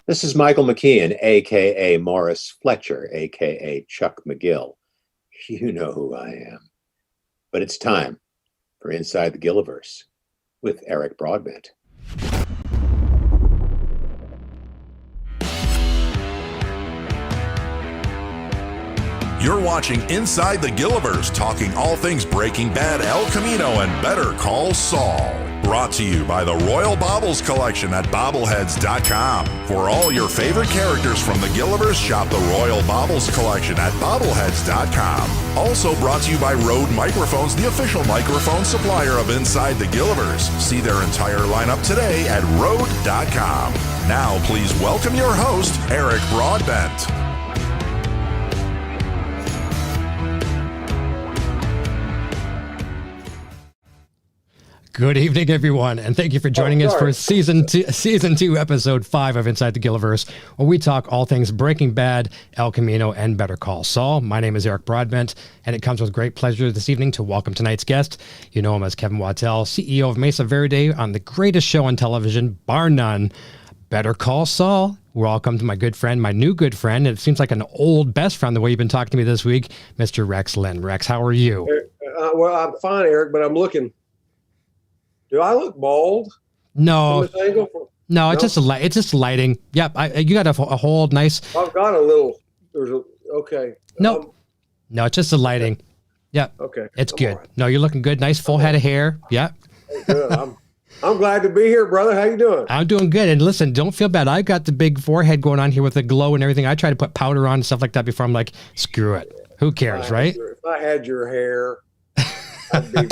This is Michael McKeon, a.k.a. Morris Fletcher, a.k.a. Chuck McGill. You know who I am. But it's time for Inside the Gilliverse with Eric Broadbent. You're watching Inside the Gilliverse, talking all things Breaking Bad, El Camino, and Better Call Saul. Brought to you by the Royal Baubles Collection at bobbleheads.com. For all your favorite characters from the Gilliverse, shop the Royal Baubles Collection at bobbleheads.com. Also brought to you by Rode Microphones, the official microphone supplier of Inside the Gilliverse. See their entire lineup today at rode.com. Now please welcome your host, Eric Broadbent. Good evening, everyone, and thank you for joining us for season two, episode 5 of Inside the Gilliverse, where we talk all things Breaking Bad, El Camino, and Better Call Saul. My name is Eric Broadbent, and it comes with great pleasure this evening to welcome tonight's guest. You know him as Kevin Wachtell, CEO of Mesa Verde, on the greatest show on television, bar none, Better Call Saul. Welcome to my good friend, my new good friend. It seems like an old best friend the way you've been talking to me this week, Mr. Rex Linn. Rex, how are you? Well, I'm fine, Eric, but I'm looking. Do I look bald? No, no, it's just lighting. Yep, you got a whole nice. I've got a little. Okay. No, it's just the lighting. Yep. Okay. It's good. Right. No, you're looking good. Nice full head of hair. Yep. Good. I'm glad to be here, brother. How you doing? I'm doing good. And listen, don't feel bad. I've got the big forehead going on here with the glow and everything. I try to put powder on and stuff like that before. I'm like, screw it. Who cares, right? If I had your hair, I'd be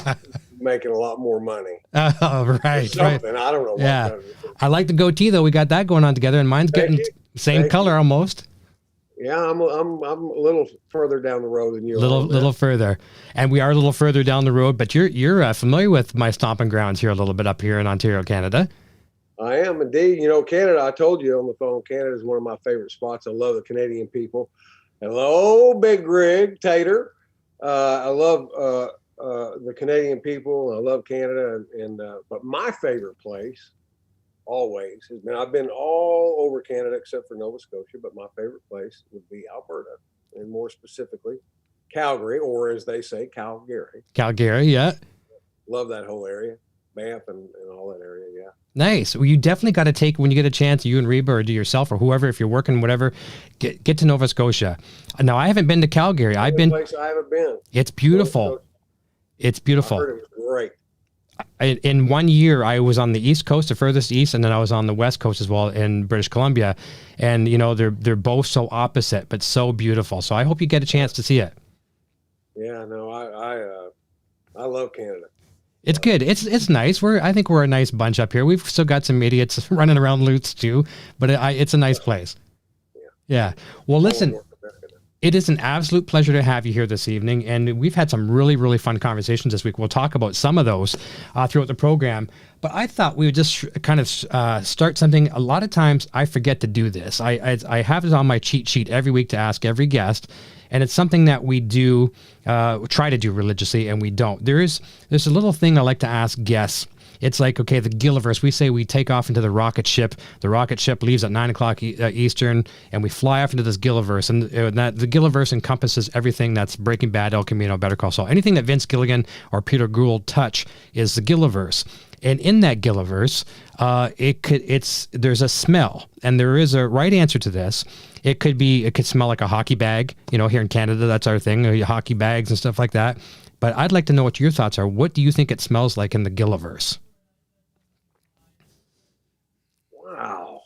making a lot more money. Oh, right. I don't know. Yeah. I like the goatee though. We got that going on together, and mine's getting same color almost. Yeah, I'm a little further down the road than you. Little further, and we are a little further down the road. But you're familiar with my stomping grounds here a little bit up here in Ontario, Canada. I am indeed. You know, Canada. I told you on the phone. Canada is one of my favorite spots. I love the Canadian people. Hello, Big Rig Tater. I love the Canadian people. I love Canada, but my favorite place always has been, I've been all over Canada except for Nova Scotia, but my favorite place would be Alberta, and more specifically Calgary, or as they say, Calgary. Calgary, yeah. Love that whole area, Banff and all that area, yeah. Nice. Well, you definitely got to take, when you get a chance, you and Reba, or do yourself, or whoever, if you're working, whatever, get to Nova Scotia. Now, I haven't been to Calgary. I haven't been. It's beautiful. It's beautiful. I heard it was great. In 1 year, I was on the East Coast, the furthest east, and then I was on the West Coast as well in British Columbia. And, you know, they're both so opposite, but so beautiful. So I hope you get a chance to see it. Yeah, no, I love Canada. It's good. It's nice. I think we're a nice bunch up here. We've still got some idiots running around loose too, but it's a nice place. Yeah. Well, listen. It is an absolute pleasure to have you here this evening, and we've had some really, really fun conversations this week. We'll talk about some of those throughout the program, but I thought we would just kind of start something. A lot of times I forget to do this. I have it on my cheat sheet every week to ask every guest, and it's something that we do, try to do religiously, and we don't. There's a little thing I like to ask guests. It's like, okay, the Gilliverse, we say we take off into the rocket ship. The rocket ship leaves at 9 o'clock Eastern, and we fly off into this Gilliverse. And the Gilliverse encompasses everything that's Breaking Bad, El Camino, Better Call Saul. Anything that Vince Gilligan or Peter Gould touch is the Gilliverse. And in that Gilliverse, there's a smell, and there is a right answer to this. It could smell like a hockey bag. You know, here in Canada, that's our thing, hockey bags and stuff like that. But I'd like to know what your thoughts are. What do you think it smells like in the Gilliverse? Wow,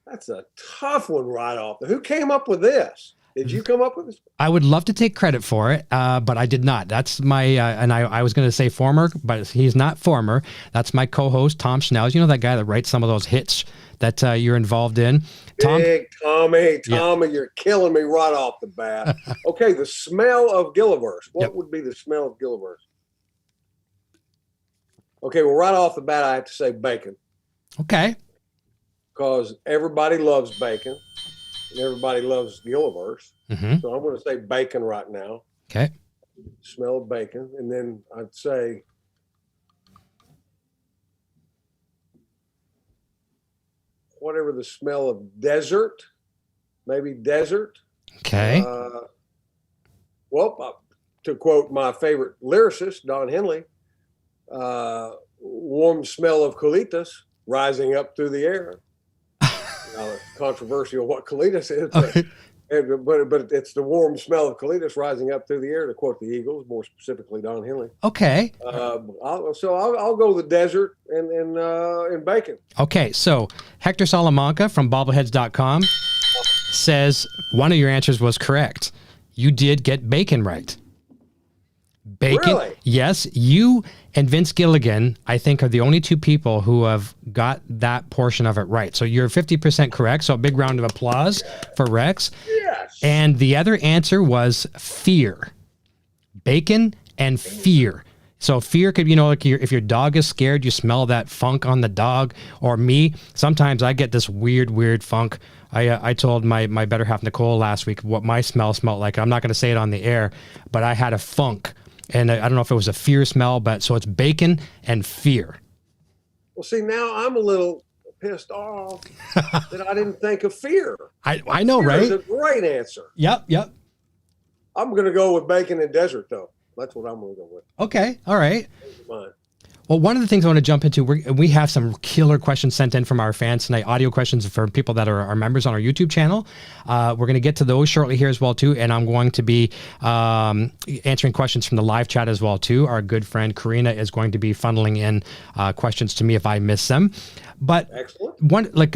that's a tough one right off. Who came up with this? Did you come up with this? I would love to take credit for it, but I did not. That's my, and I was going to say former, but he's not former. That's my co-host, Thomas Schnauz. You know that guy that writes some of those hits that you're involved in? Big Tommy, Yeah. You're killing me right off the bat. Okay, the smell of Gilliverse. What would be the smell of Gilliverse? Okay, well, right off the bat, I have to say bacon. Okay. Because everybody loves bacon, and everybody loves Gilliverse. Mm-hmm. So I'm going to say bacon right now. Okay. Smell of bacon. And then I'd say whatever the smell of desert, maybe desert. Okay. To quote my favorite lyricist, Don Henley, warm smell of colitas rising up through the air. Now, it's controversial what colitas is, but it's the warm smell of colitas rising up through the air, to quote the Eagles, more specifically Don Henley. Okay. I'll go the desert and bacon. Okay, so Hector Salamanca from bobbleheads.com says one of your answers was correct. You did get bacon right. Bacon. Really? Yes, you and Vince Gilligan, I think, are the only two people who have got that portion of it right. So you're 50% correct. So a big round of applause for Rex. Yes. And the other answer was fear. Bacon and fear. So fear could, like if your dog is scared, you smell that funk on the dog. Or me, sometimes I get this weird funk. I told my better half Nicole last week what my smell smelled like. I'm not going to say it on the air, but I had a funk. And I don't know if it was a fear smell, but so it's bacon and fear. Well, see, now I'm a little pissed off that I didn't think of fear. I know, fear right? is a great answer. Yep. I'm going to go with bacon and desert, though. That's what I'm going to go with. Okay. All right. Mine. Well, one of the things I want to jump into, we have some killer questions sent in from our fans tonight, audio questions for people that are our members on our YouTube channel. We're going to get to those shortly here as well, too. And I'm going to be answering questions from the live chat as well, too. Our good friend Karina is going to be funneling in questions to me if I miss them. But excellent.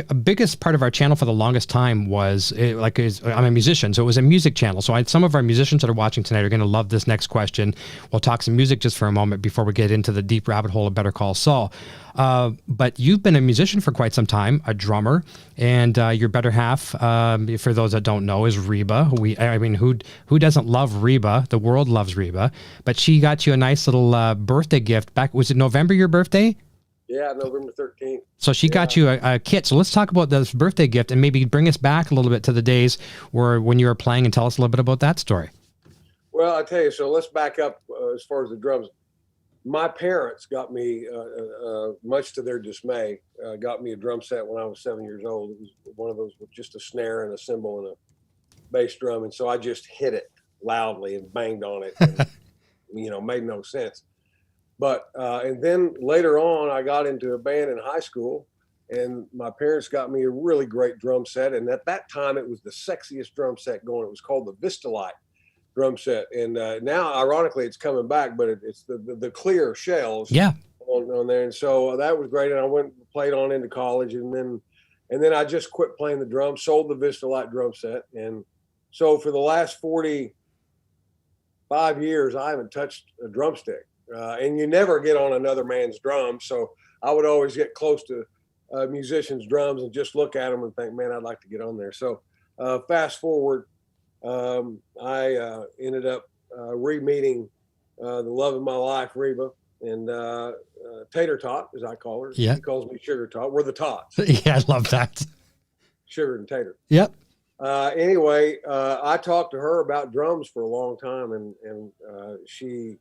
A biggest part of our channel for the longest time was I'm a musician, so it was a music channel. So some of our musicians that are watching tonight are going to love this next question. We'll talk some music just for a moment before we get into the deep rabbit hole of Better Call Saul. But you've been a musician for quite some time, a drummer, and your better half, for those that don't know, is Reba. Who doesn't love Reba? The world loves Reba. But she got you a nice little birthday gift back. Was it November, your birthday? Yeah, November 13th. So she got you a kit. So let's talk about this birthday gift and maybe bring us back a little bit to the days when you were playing and tell us a little bit about that story. Well, I tell you, so let's back up as far as the drums. My parents got me, much to their dismay, got me a drum set when I was 7 years old. It was one of those with just a snare and a cymbal and a bass drum. And so I just hit it loudly and banged on it and, made no sense. But, and then later on, I got into a band in high school, and my parents got me a really great drum set. And at that time, it was the sexiest drum set going. It was called the Vistalite drum set. And now, ironically, it's coming back, but it's the clear shells on there. And so that was great. And I went and played on into college. And then I just quit playing the drums, sold the Vistalite drum set. And so for the last 45 years, I haven't touched a drumstick. And you never get on another man's drums. So I would always get close to musicians' drums and just look at them and think, man, I'd like to get on there. So fast forward, I ended up re-meeting the love of my life, Reba, and Tater Tot, as I call her. Yeah. She calls me Sugar Tot. We're the Tots. Yeah, I love that. Sugar and Tater. Yep. Anyway, I talked to her about drums for a long time, and she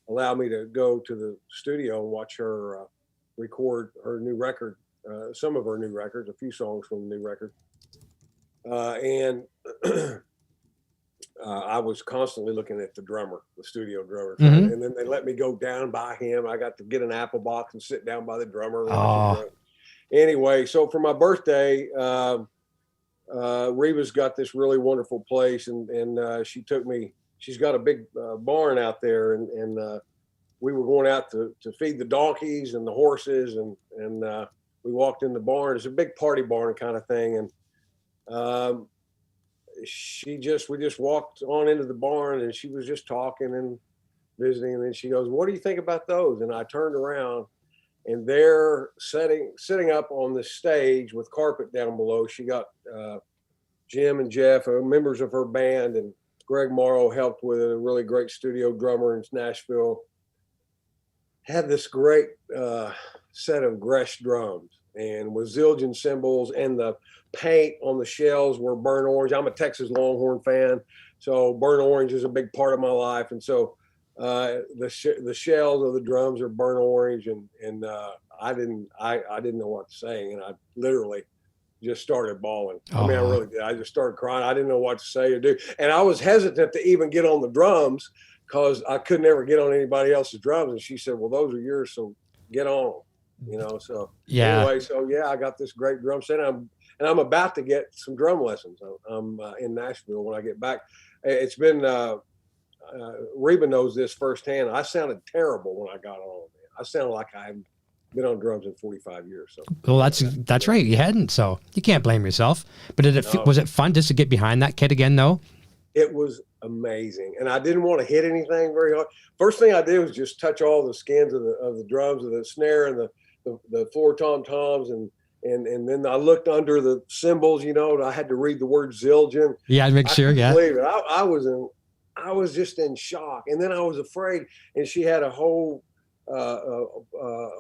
allowed me to go to the studio and watch her record her new record, some of her new records, a few songs from the new record. And I was constantly looking at the drummer, the studio drummer. Mm-hmm. And then they let me go down by him. I got to get an apple box and sit down by the drummer. Oh. Anyway, so for my birthday, Reba's got this really wonderful place, and she took me. She's got a big barn out there, and we were going out to feed the donkeys and the horses, and we walked in the barn. It's a big party barn kind of thing, and we just walked on into the barn, and she was just talking and visiting, and then she goes, "What do you think about those?" And I turned around, and they're sitting up on the stage with carpet down below. She got Jim and Jeff, members of her band, and Greg Morrow helped with it, a really great studio drummer in Nashville. Had this great set of Gresh drums and with Zildjian cymbals, and the paint on the shells were burnt orange. I'm a Texas Longhorn fan, so burnt orange is a big part of my life. And so the shells of the drums are burnt orange, and I didn't know what to say, and I literally just started bawling. I mean, I really did. I just started crying. I didn't know what to say or do. And I was hesitant to even get on the drums because I could never get on anybody else's drums. And she said, well, those are yours, so get on, you know? So anyway, so yeah, I got this great drum set. And I'm about to get some drum lessons. I'm in Nashville when I get back. It's been, Reba knows this firsthand. I sounded terrible when I got on. Man. I sounded like I hadn't been on drums in 45 years. So. Well, that's right. You hadn't, so you can't blame yourself. But was it fun just to get behind that kid again, though? It was amazing, and I didn't want to hit anything very hard. First thing I did was just touch all the skins of the drums, of the snare, and the floor tom-toms, and then I looked under the cymbals. You know, and I had to read the word Zildjian. Yeah, I'd make sure. Yeah, believe it. I was just in shock, and then I was afraid. And she had a whole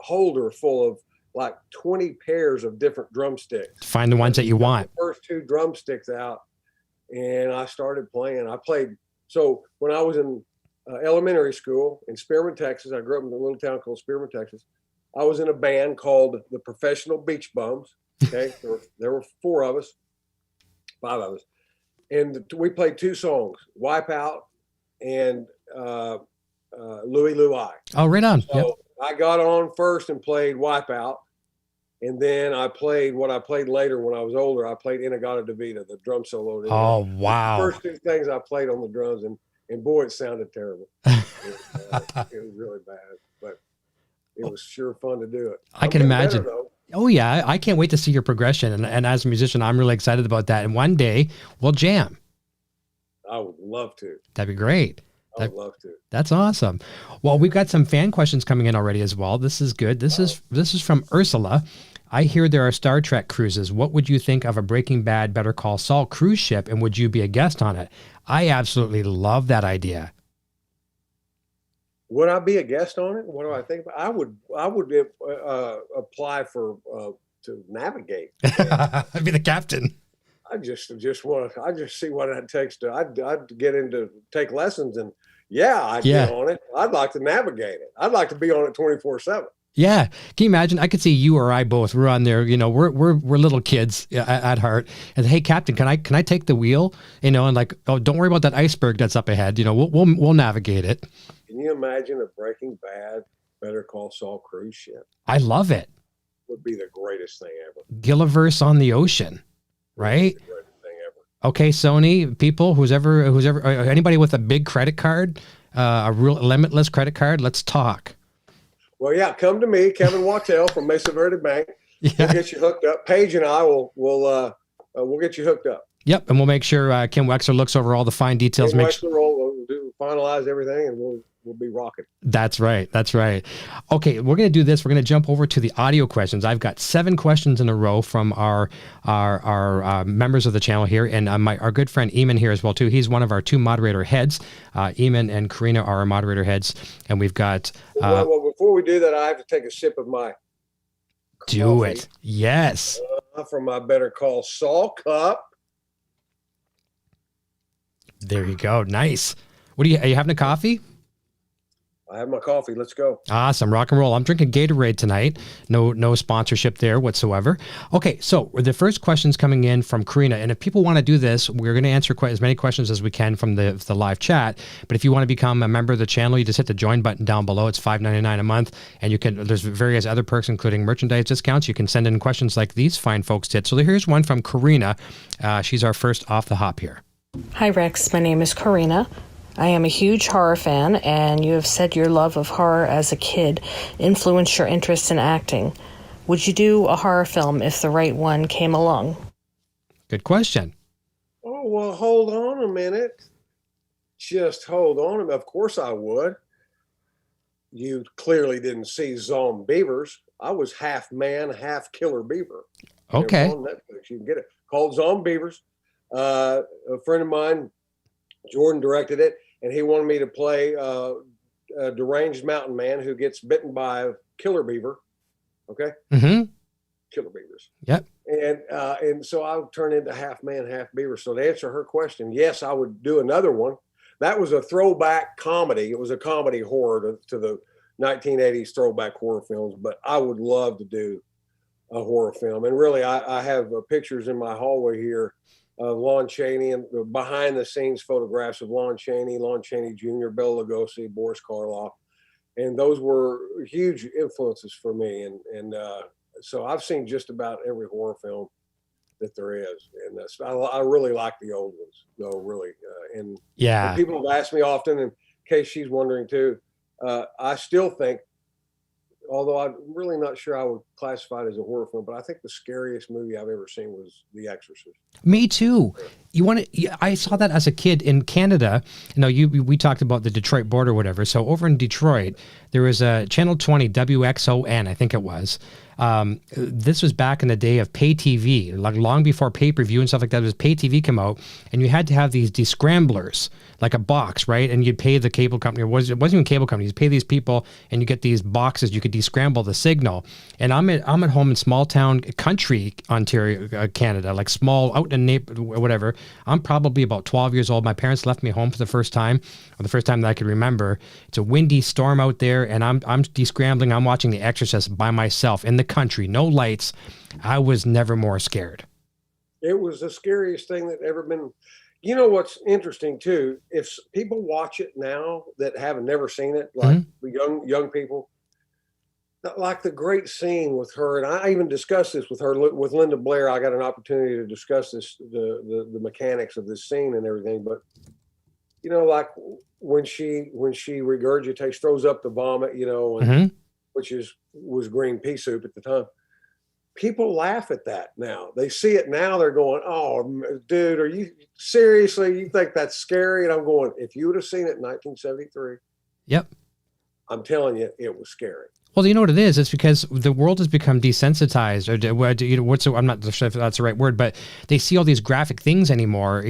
holder full of like 20 pairs of different drumsticks. Find the ones that you want. The first 2 drumsticks out, and I started playing. I played. So when I was in elementary school in Spearman, Texas, I grew up in a little town called Spearman, Texas. I was in a band called the Professional Beach Bums. Okay, there were 4 of us, 5 of us, and we played 2 songs: "Wipeout" and Louie Louie. Oh, right on. So yep. I got on first and played Wipeout, and then I played what I played later when I was older. I played Inagata Davida, the drum solo. Oh, wow. The first 2 things I played on the drums, and boy, it sounded terrible. It was really bad, but it was sure fun to do it. I can imagine. Oh, yeah. I can't wait to see your progression. And as a musician, I'm really excited about that. And one day we'll jam. I would love to. That'd be great. I'd love to. That's awesome. Well, we've got some fan questions coming in already as well. This is good. This is from Ursula. I hear there are Star Trek cruises. What would you think of a Breaking Bad, Better Call Saul cruise ship, and would you be a guest on it? I absolutely love that idea. Would I be a guest on it? What do I think? I would apply for to navigate. I'd be the captain. I just see what it takes to. I'd get into take lessons, and I'd get on it. I'd like to navigate it. I'd like to be on it 24/7. Yeah. Can you imagine? I could see you or I both. We're on there. You know, we're little kids at heart. And hey, Captain, can I take the wheel? You know, and like, oh, don't worry about that iceberg that's up ahead. You know, we'll navigate it. Can you imagine a Breaking Bad, Better Call Saul cruise ship? I love it. Would be the greatest thing ever. Gilliverse on the ocean, right? The greatest thing ever. Okay, Sony people, who's ever anybody with a big credit card, a real limitless credit card, let's talk. Well, yeah, come to me, Kevin Wachtell from Mesa Verde Bank. Yeah. We'll get you hooked up. Paige and I we'll get you hooked up. Yep, and we'll make sure Kim Wechsler looks over all the fine details. Kim Wechsler will finalize everything, and we'll be rocking. That's right. That's right. Okay, we're going to do this. We're going to jump over to the audio questions. I've got 7 questions in a row from our members of the channel here, and our good friend Eamon here as well too. He's one of our 2 moderator heads. Eamon and Karina are our moderator heads, and we've got. Well, before we do that, I have to take a sip of my. Do coffee. it. Yes. From my Better Call Saul cup. There you go. Nice. Are you having a coffee? I have my coffee. Let's go. Awesome. Rock and roll. I'm drinking Gatorade tonight. No sponsorship there whatsoever. Okay, so the first question's coming in from Karina. And if people want to do this, we're going to answer as many questions as we can from the live chat. But if you want to become a member of the channel, you just hit the join button down below. It's $5.99 a month. And there's various other perks, including merchandise discounts. You can send in questions like these fine folks did. So here's one from Karina. She's our first off the hop here. Hi, Rex. My name is Karina. I am a huge horror fan, and you have said your love of horror as a kid influenced your interest in acting. Would you do a horror film if the right one came along? Good question. Oh, well, hold on a minute. Just hold on. Of course I would. You clearly didn't see Zombievers. I was half man, half killer beaver. Okay. On Netflix. You can get it. Called Zombievers. A friend of mine, Jordan, directed it, and he wanted me to play a deranged mountain man who gets bitten by a killer beaver. Okay? Mm-hmm. Killer beavers. Yep. And so I would turn into half man, half beaver. So to answer her question, yes, I would do another one. That was a throwback comedy. It was a comedy horror to the 1980s throwback horror films, but I would love to do a horror film. And really, I have pictures in my hallway here of Lon Chaney and behind the scenes photographs of Lon Chaney Jr., Bela Lugosi, Boris Karloff. And those were huge influences for me. And so I've seen just about every horror film that there is. And I really like the old ones, though, really. And people have asked me often, in case she's wondering too, I still think, although I'm really not sure I would classify it as a horror film, but I think the scariest movie I've ever seen was The Exorcist. Me too. I saw that as a kid in Canada. We talked about the Detroit border or whatever. So over in Detroit, there was a Channel 20 WXON, I think it was. This was back in the day of pay TV, like long before pay-per-view and stuff like that. It was pay TV come out, and you had to have these descramblers, like a box, right? And you'd pay the cable company, or it wasn't even cable companies, you pay these people, and you get these boxes, you could descramble the signal. And I'm at home in small town country, Ontario, Canada, like small, out in whatever. I'm probably about 12 years old. My parents left me home for the first time, or the first time that I could remember. It's a windy storm out there, and I'm descrambling. I'm watching The Exorcist by myself in the country, no lights. I was never more scared. It was the scariest thing that ever been. You know what's interesting too? If people watch it now that have never seen it, like the young people, like the great scene with her, and I even discussed this with her, with Linda Blair. I got an opportunity to discuss this, the mechanics of this scene and everything. But like when she regurgitates, throws up the vomit, and which was green pea soup at the time. People laugh at that now. They see it now. They're going, "Oh, dude, are you seriously? You think that's scary?" And I'm going, "If you would have seen it in 1973, yep, I'm telling you, it was scary." Well, you know what it is? It's because the world has become desensitized, or I'm not sure if that's the right word, but they see all these graphic things anymore,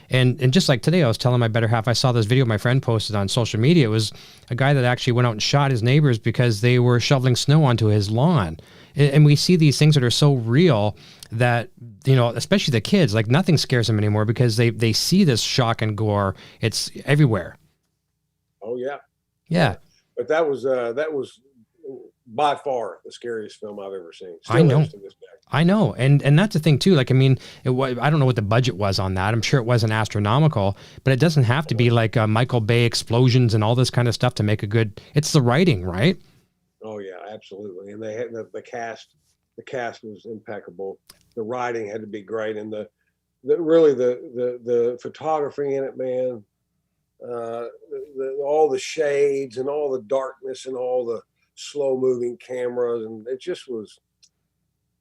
and just like today, I was telling my better half, I saw this video my friend posted on social media. It was a guy that actually went out and shot his neighbors because they were shoveling snow onto his lawn. And we see these things that are so real that, especially the kids, like nothing scares them anymore because they see this shock and gore. It's everywhere. Oh yeah. Yeah. But that was by far the scariest film I've ever seen. Still I know. I know. And that's the thing too. Like, I mean, I don't know what the budget was on that. I'm sure it wasn't astronomical, but it doesn't have to be like Michael Bay explosions and all this kind of stuff to make a good, it's the writing, right? Oh yeah, absolutely. And they had the cast was impeccable. The writing had to be great. And the photography in it, man, all the shades and all the darkness and all the slow moving cameras, and it just was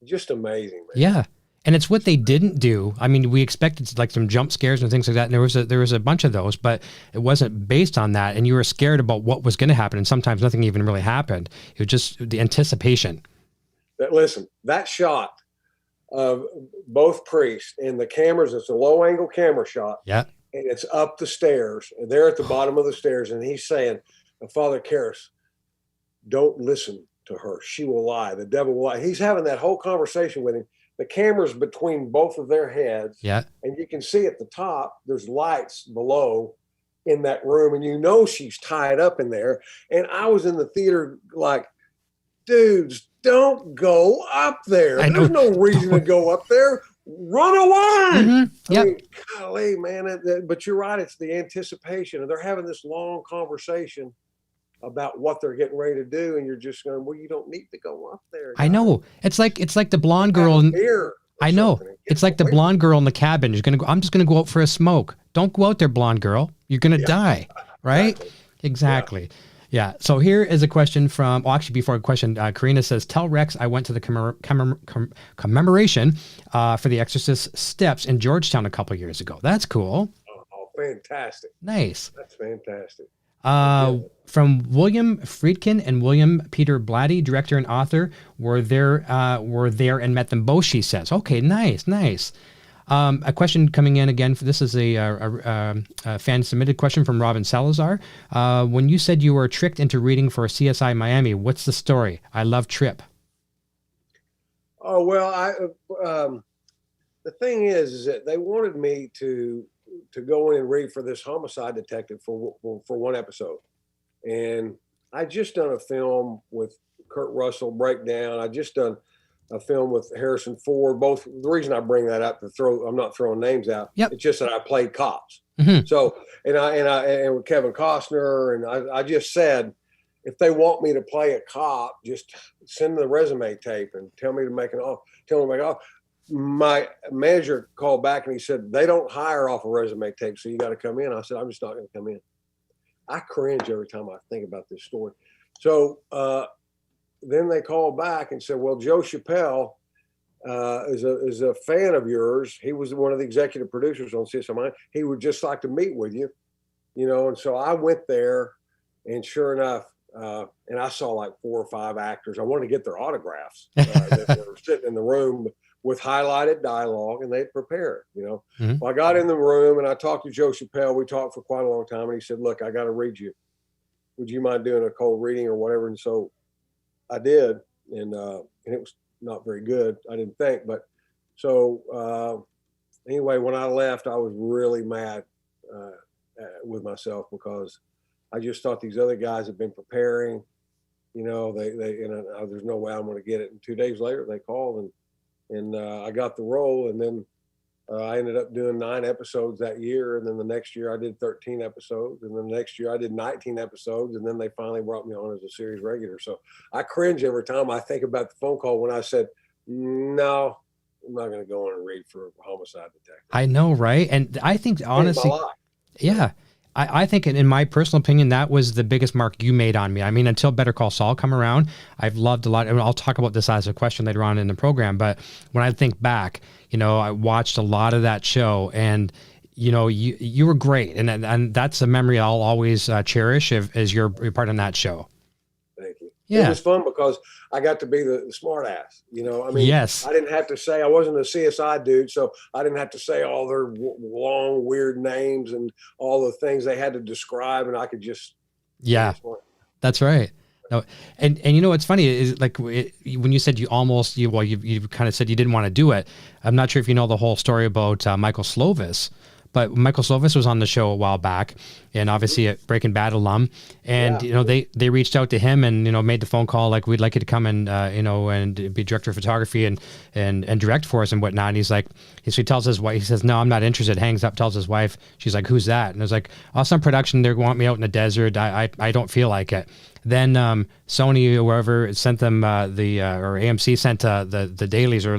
just amazing, man. Yeah. And it's what they didn't do. I mean, we expected like some jump scares and things like that, and there was a bunch of those, but it wasn't based on that, and you were scared about what was going to happen, and sometimes nothing even really happened. It was just the anticipation. Listen, that shot of both priests and the cameras, it's a low angle camera shot. Yeah. And it's up the stairs, and they're at the bottom of the stairs, and he's saying, Father Karras, don't listen to her. She will lie. The devil will lie. He's having that whole conversation with him. The camera's between both of their heads. Yeah. And you can see at the top, there's lights below in that room. And she's tied up in there. And I was in the theater like, dudes, don't go up there. There's no reason to go up there. Run away. Mm-hmm. Yep. I mean, golly, man. But you're right. It's the anticipation. And they're having this long conversation about what they're getting ready to do, and you're just going, well, you don't need to go up there. I know. It's like the blonde girl. I know. It's like the blonde girl in the cabin. I'm just going to go out for a smoke. Don't go out there, blonde girl. You're going to die. Right? Exactly. Yeah. So here is a question from, actually before a question, Karina says, tell Rex I went to the commemoration for the Exorcist steps in Georgetown a couple years ago. That's cool. Oh, fantastic. Nice. That's fantastic. From William Friedkin and William Peter Blatty, director and author, were there and met them both, she says. Okay, nice. A question coming in again. This is a fan submitted question from Robin Salazar. When you said you were tricked into reading for CSI Miami, what's the story? I love Trip. Oh, well, the thing is that they wanted me to go in and read for this homicide detective for one episode. And I just done a film with Kurt Russell, Breakdown. I just done a film with Harrison Ford. Both, the reason I bring that up I'm not throwing names out. Yep. It's just that I played cops. Mm-hmm. So, and with Kevin Costner, and I just said, if they want me to play a cop, just send the resume tape and tell me to make an offer. My manager called back and he said, they don't hire off a resume tape, so you got to come in. I said, I'm just not going to come in. I cringe every time I think about this story. So then they called back and said, well, Joe Chappelle is a fan of yours. He was one of the executive producers on CSI. He would just like to meet with you, and so I went there, and sure enough, and I saw like 4 or 5 actors. I wanted to get their autographs that were sitting in the room with highlighted dialogue, and they'd prepare it, Mm-hmm. Well, I got in the room and I talked to Joe Chappelle. We talked for quite a long time, and he said, look, I got to read you. Would you mind doing a cold reading or whatever? And so I did, and it was not very good, I didn't think. But so anyway, when I left, I was really mad with myself because I just thought these other guys had been preparing. There's no way I'm going to get it. And 2 days later, they called and I got the role. And then I ended up doing 9 episodes that year. And then the next year I did 13 episodes. And then the next year I did 19 episodes. And then they finally brought me on as a series regular. So I cringe every time I think about the phone call when I said, no, I'm not going to go on and read for a homicide detective. I know, right? And I think honestly, yeah. I think in my personal opinion, that was the biggest mark you made on me. I mean, until Better Call Saul come around, I've loved a lot. And I'll talk about this as a question later on in the program. But when I think back, I watched a lot of that show, and you were great, and that's a memory I'll always cherish as you're part in that show. Thank you. Yeah. It was fun because I got to be the smart ass, Yes. I didn't have to say, I wasn't a CSI dude, so I didn't have to say all their long, weird names and all the things they had to describe, and I could just. Yeah, that's right. No, and what's funny is like when you said you kind of said you didn't want to do it. I'm not sure if you know the whole story about Michael Slovis. But Michael Slovis was on the show a while back, and obviously a Breaking Bad alum. And, they reached out to him and, made the phone call, like, we'd like you to come and, and be director of photography and direct for us and whatnot. And he's like, he tells his wife, he says, no, I'm not interested. Hangs up, tells his wife. She's like, who's that? And it was like, oh, some production. They want me out in the desert. I don't feel like it. Then Sony or whoever sent them or AMC sent the dailies, or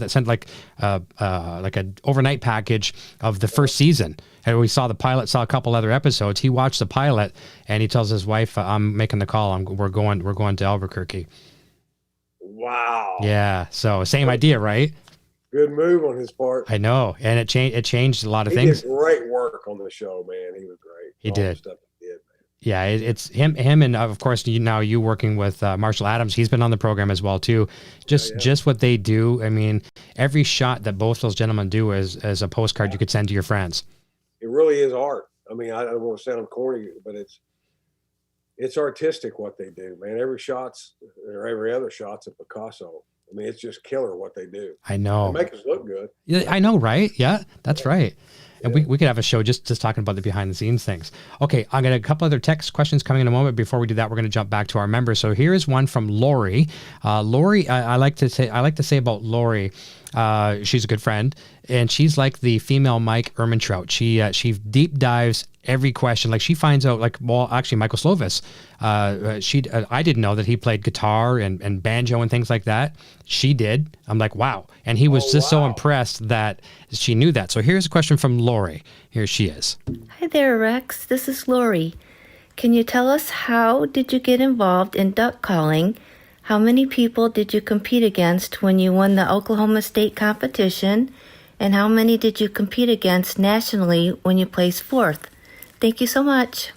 sent like an overnight package of the first season. And we saw the pilot, saw a couple other episodes. He watched the pilot and he tells his wife, I'm making the call. We're going to Albuquerque. Wow. Yeah. So same idea, right? Good move on his part. I know. And it changed a lot of things. He did great work on the show, man. He was great. He did. The stuff he did, man. Yeah, it's him, and of course you working with Marshall Adams. He's been on the program as well too. Just what they do. I mean, every shot that both those gentlemen do is as a postcard you could send to your friends. It really is art. I mean, I don't want to sound corny, but it's artistic what they do, man. Every other shot's a Picasso. I mean, it's just killer what they do. I know. They make us look good. Yeah, I know, right? Yeah, that's right. And we could have a show just talking about the behind the scenes things. Okay, I got a couple other text questions coming in a moment. Before we do that, we're going to jump back to our members. So here is one from Lori. Lori, I like to say about Lori, she's a good friend, and she's like the female Mike Ehrmantraut. She deep dives every question. Like she finds out, actually Michael Slovis, I didn't know that he played guitar and banjo and things like that. She did. I'm like, wow. And he was so impressed that she knew that. So here's a question from Lori. Here she is. Hi there, Rex. This is Lori. Can you tell us how did you get involved in duck calling? How many people did you compete against when you won the Oklahoma State competition? And how many did you compete against nationally when you placed 4th? Thank you so much.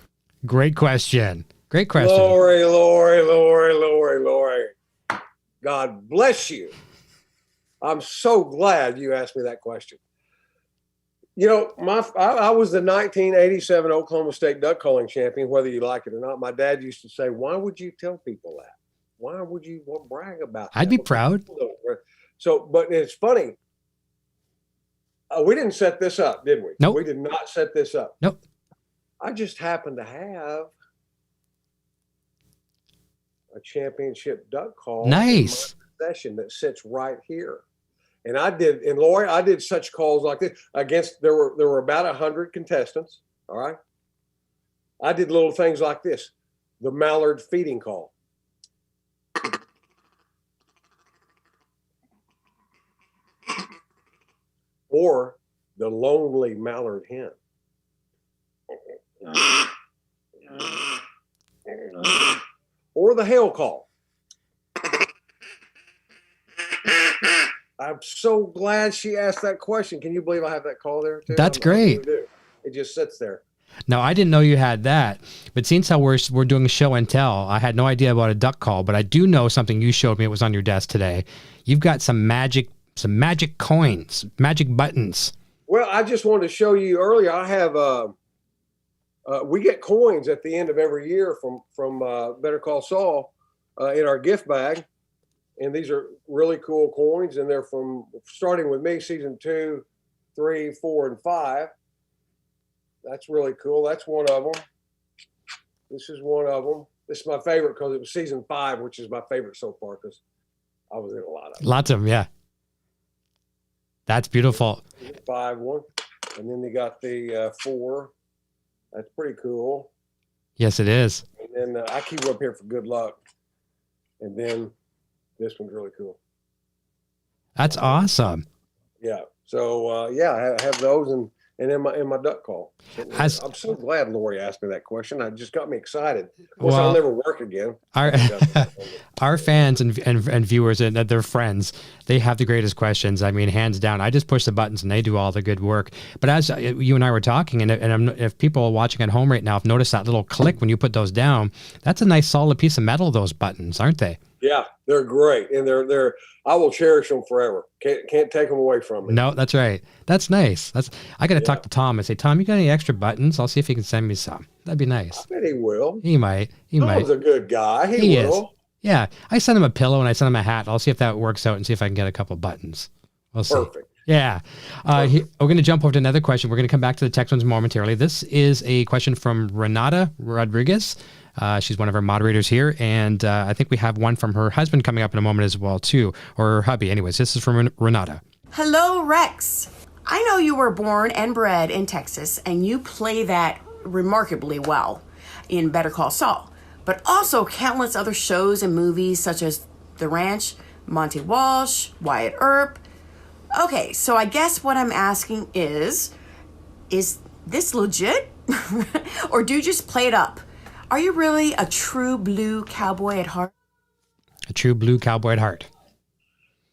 Great question. Great question. Lori. God bless you. I'm so glad you asked me that question. I was the 1987 Oklahoma State duck calling champion, whether you like it or not. My dad used to say, why would you tell people that? Why would you brag about that? I'd be proud. So, but it's funny. We didn't set this up, did we? Nope. We did not set this up. Nope. I just happened to have a championship duck call. Nice. session that sits right here. And Lori, I did such calls like this there were about 100 contestants. All right. I did little things like this. The mallard feeding call. Or the lonely mallard hen. Or the hail call. I'm so glad she asked that question. Can you believe I have that call there too? That's great. It just sits there. No, I didn't know you had that. But since how we're doing show and tell, I had no idea about a duck call, but I do know something you showed me. It was on your desk today. You've got some magic coins, magic buttons. Well, I just wanted to show you earlier. I have we get coins at the end of every year from Better Call Saul in our gift bag, and these are really cool coins, and they're from starting with me, season 2, 3, 4, and 5. That's really cool. That's one of them. This is one of them. This is my favorite because it was season 5, which is my favorite so far because I was in a lot of them. Lots of them, yeah. That's beautiful. 5 one, and then they got the 4. That's pretty cool. Yes, it is. And then I keep up here for good luck. And then this one's really cool. That's awesome. Yeah. So I have those and in my duck call. I'm so glad Lori asked me that question. It just got me excited. Of course, I'll never work again. Our fans and viewers and their friends, they have the greatest questions. I mean, hands down. I just push the buttons and they do all the good work. But as you and I were talking, and if people watching at home right now have noticed that little click when you put those down, that's a nice solid piece of metal, those buttons, aren't they? Yeah, they're great, and they're. I will cherish them forever. Can't take them away from me. No, that's right. That's nice. I got to talk to Tom and say, Tom, you got any extra buttons? I'll see if he can send me some. That'd be nice. I bet he will. He might. Tom's a good guy. He will. Is. Yeah, I sent him a pillow and I sent him a hat. I'll see if that works out and see if I can get a couple buttons. We'll see. Perfect. Yeah. We're going to jump over to another question. We're going to come back to the text ones momentarily. This is a question from Renata Rodriguez. She's one of our moderators here, and I think we have one from her husband coming up in a moment as well, too, or her hubby. Anyways, this is from Renata. Hello, Rex. I know you were born and bred in Texas, and you play that remarkably well in Better Call Saul, but also countless other shows and movies such as The Ranch, Monty Walsh, Wyatt Earp. Okay, so I guess what I'm asking is this legit? Or do you just play it up? Are you really a true blue cowboy at heart? A true blue cowboy at heart.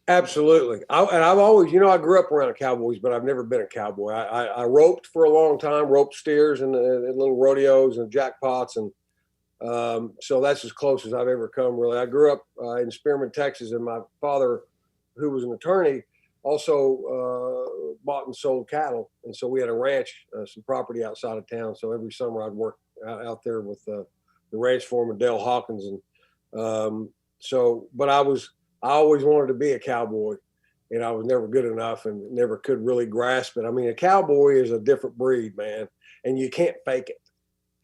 Absolutely. I've always, I grew up around cowboys, but I've never been a cowboy. I roped for a long time, roped steers and little rodeos and jackpots. And so that's as close as I've ever come, really. I grew up in Spearman, Texas, and my father, who was an attorney, also bought and sold cattle. And so we had a ranch, some property outside of town. So every summer I'd work out there with the ranch foreman, Dale Hawkins. And but I always wanted to be a cowboy, and I was never good enough and never could really grasp it. I mean, a cowboy is a different breed, man, and you can't fake it.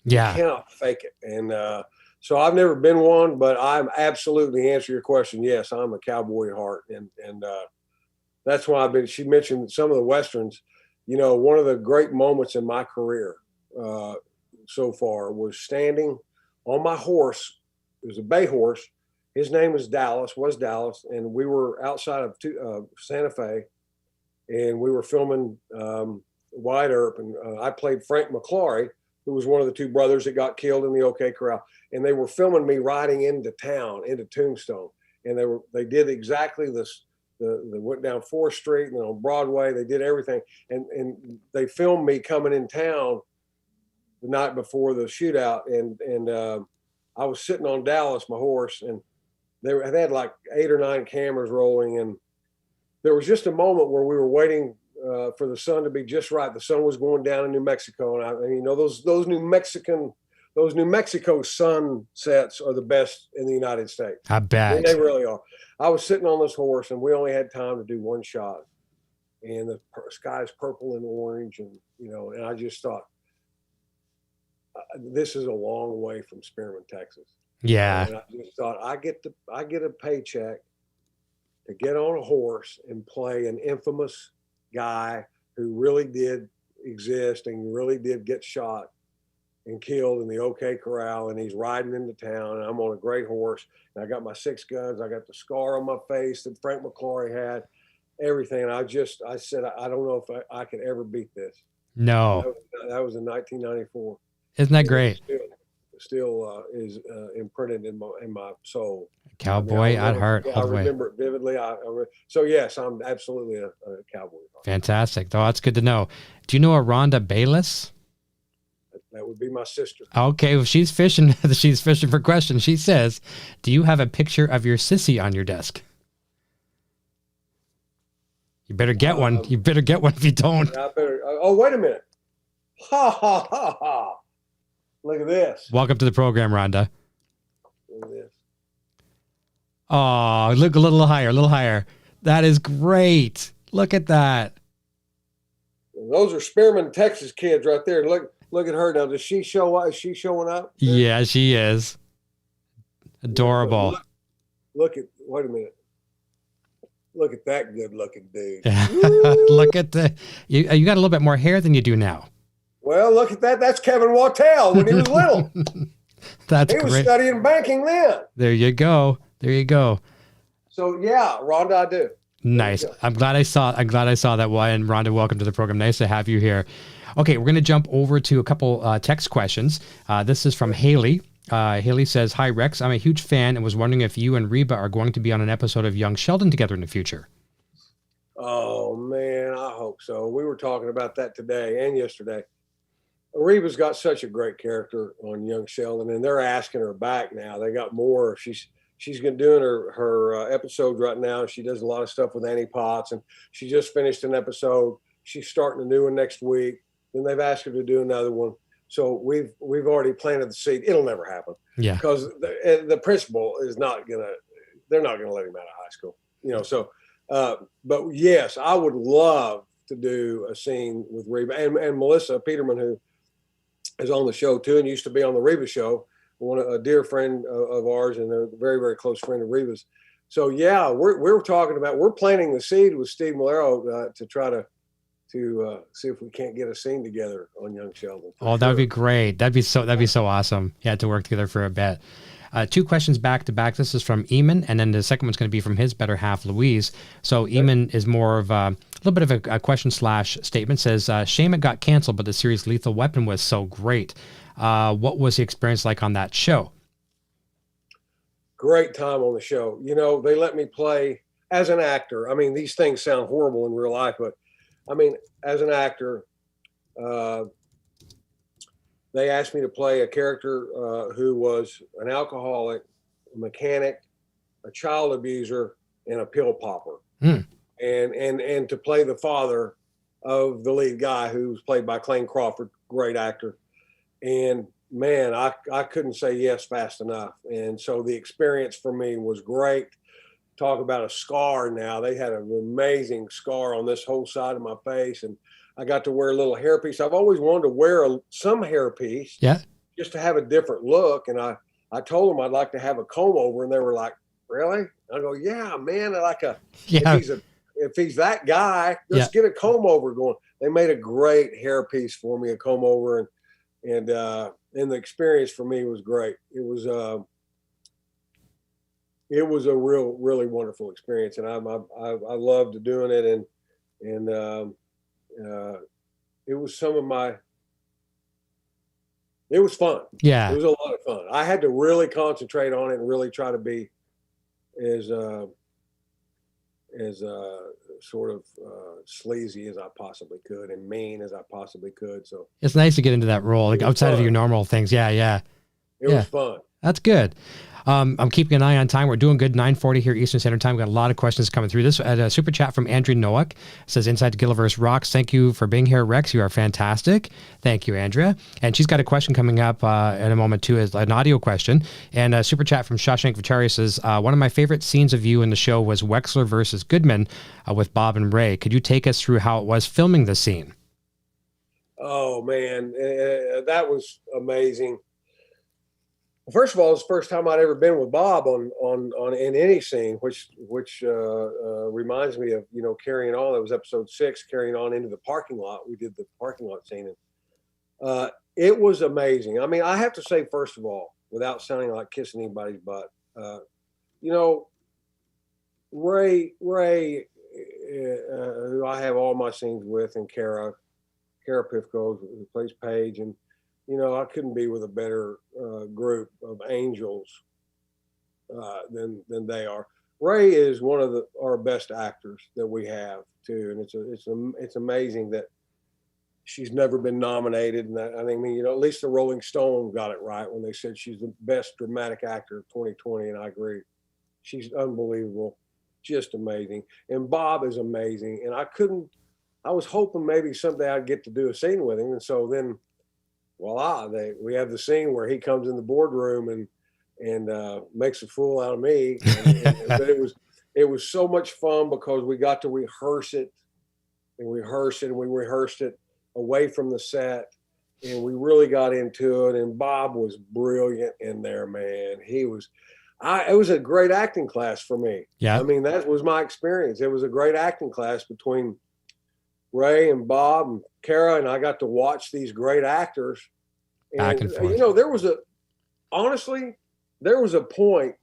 Yeah. You cannot fake it. And so I've never been one, but I'm absolutely answer your question. Yes, I'm a cowboy at heart. And that's why she mentioned some of the Westerns. One of the great moments in my career so far was standing on my horse. It was a bay horse. His name was Dallas, and we were outside of Santa Fe, and we were filming Wyatt Earp, and I played Frank McClary, who was one of the two brothers that got killed in the OK Corral, and they were filming me riding into town, into Tombstone, and they did exactly this. They went down 4th Street and then on Broadway. They did everything, and they filmed me coming in town the night before the shootout, and I was sitting on Dallas, my horse, and they had like 8 or 9 cameras rolling, and there was just a moment where we were waiting for the sun to be just right. The sun was going down in New Mexico, and those New Mexico sunsets are the best in the United States. I bet. And they really are. I was sitting on this horse, and we only had time to do one shot, and the sky's purple and orange, and and I just thought, this is a long way from Spearman, Texas. Yeah. And I just thought I get a paycheck to get on a horse and play an infamous guy who really did exist and really did get shot and killed in the OK Corral, and he's riding into town, and I'm on a great horse, and I got my 6 guns, I got the scar on my face that Frank McClory had, everything. And I said, I don't know if I could ever beat this. No. That was in 1994. Isn't that great? Still is imprinted in my soul. Cowboy at heart. I remember it vividly. So yes, I'm absolutely a cowboy. Fantastic. Oh, that's good to know. Do you know a Rhonda Bayless? That would be my sister. Okay, well, she's fishing. She's fishing for questions. She says, "Do you have a picture of your sissy on your desk?" You better get one. You better get one if you don't. I better. Oh, wait a minute. Ha ha ha ha! Look at this. Welcome to the program, Rhonda. Look at this. Oh, look a little higher, a little higher. That is great. Look at that. Those are Spearman, Texas kids right there. Look at her now. Does she show up? Is she showing up? Yeah, she is. Adorable. Look at, wait a minute. Look at that good looking dude. Look at you got a little bit more hair than you do now. Well, look at that. That's Kevin Wachtell when he was little. He was studying banking then. There you go. There you go. So yeah, Rhonda, I do. Nice. I'm glad I saw that one. And Rhonda, welcome to the program. Nice to have you here. Okay, we're going to jump over to a couple text questions. This is from Haley. Haley says, "Hi Rex, I'm a huge fan and was wondering if you and Reba are going to be on an episode of Young Sheldon together in the future." Oh man, I hope so. We were talking about that today and yesterday. Reba's got such a great character on Young Sheldon, and they're asking her back now. They got more. She's doing her episodes right now. She does a lot of stuff with Annie Potts, and she just finished an episode. She's starting a new one next week. Then they've asked her to do another one. So we've already planted the seed. It'll never happen. Yeah. Because the principal is not gonna. They're not gonna let him out of high school. So. But yes, I would love to do a scene with Reba and Melissa Peterman, who is on the show too and used to be on the Reba show. A dear friend of ours and a very, very close friend of Reba's. So yeah, we're talking about, we're planting the seed with Steve Malero to try to see if we can't get a scene together on Young Sheldon. Oh, that would be great. That'd be so awesome. Yeah, to work together for a bit. 2 questions back to back. This is from Eamon, and then the second one's going to be from his better half, Louise. So Eamon is more of a little bit of a question / statement. Says, "Shame it got canceled, but the series Lethal Weapon was so great. What was the experience like on that show?" Great time on the show. They let me play as an actor. I mean, these things sound horrible in real life, but I mean, as an actor, they asked me to play a character who was an alcoholic, a mechanic, a child abuser, and a pill popper. And to play the father of the lead guy, who was played by Clayne Crawford, great actor. And man, I couldn't say yes fast enough. And so the experience for me was great. Talk about a scar now. They had an amazing scar on this whole side of my face, and I got to wear a little hairpiece. I've always wanted to wear some hairpiece, just to have a different look. And I told them I'd like to have a comb over, and they were like, "Really?" I go, "Yeah, man. I like if he's that guy, let's get a comb over going." They made a great hairpiece for me, a comb over, and the experience for me was great. It was a really wonderful experience, and I loved doing it, and it was it was fun. Yeah. It was a lot of fun. I had to really concentrate on it and really try to be as sort of sleazy as I possibly could and mean as I possibly could. So it's nice to get into that role, like outside of your normal things. Yeah. It was fun. That's good. I'm keeping an eye on time. We're doing good. 9:40 here Eastern Standard Time. We've got a lot of questions coming through. This a super chat from Andrew Nowak. Says, "Inside the Gilliverse rocks. Thank you for being here, Rex. You are fantastic." Thank you, Andrea. And she's got a question coming up in a moment too, is an audio question. And a super chat from Shawshank Victoria says, "One of my favorite scenes of you in the show was Wechsler versus Goodman with Bob and Ray. Could you take us through how it was filming the scene?" Oh man, that was amazing. First of all, it's the first time I'd ever been with Bob on in any scene, which reminds me of, Carrying On. That was episode 6, Carrying On into the parking lot. We did the parking lot scene, and it was amazing. I mean, I have to say, first of all, without sounding like kissing anybody's butt, Ray, who I have all my scenes with, and Kara Pifko, who plays Paige, and I couldn't be with a better group of angels than they are. Ray is one of our best actors that we have too, and it's amazing that she's never been nominated. And I mean, at least the Rolling Stone got it right when they said she's the best dramatic actor of 2020, and I agree. She's unbelievable, just amazing. And Bob is amazing, and I was hoping maybe someday I'd get to do a scene with him, and so then. Voila! We have the scene where he comes in the boardroom and makes a fool out of me. But it was so much fun because we got to rehearse it, and we rehearsed it away from the set, and we really got into it. And Bob was brilliant in there, man. It was a great acting class for me. Yeah, I mean, that was my experience. It was a great acting class between Ray and Bob and Kara, and I got to watch these great actors. Back and forth. There was a point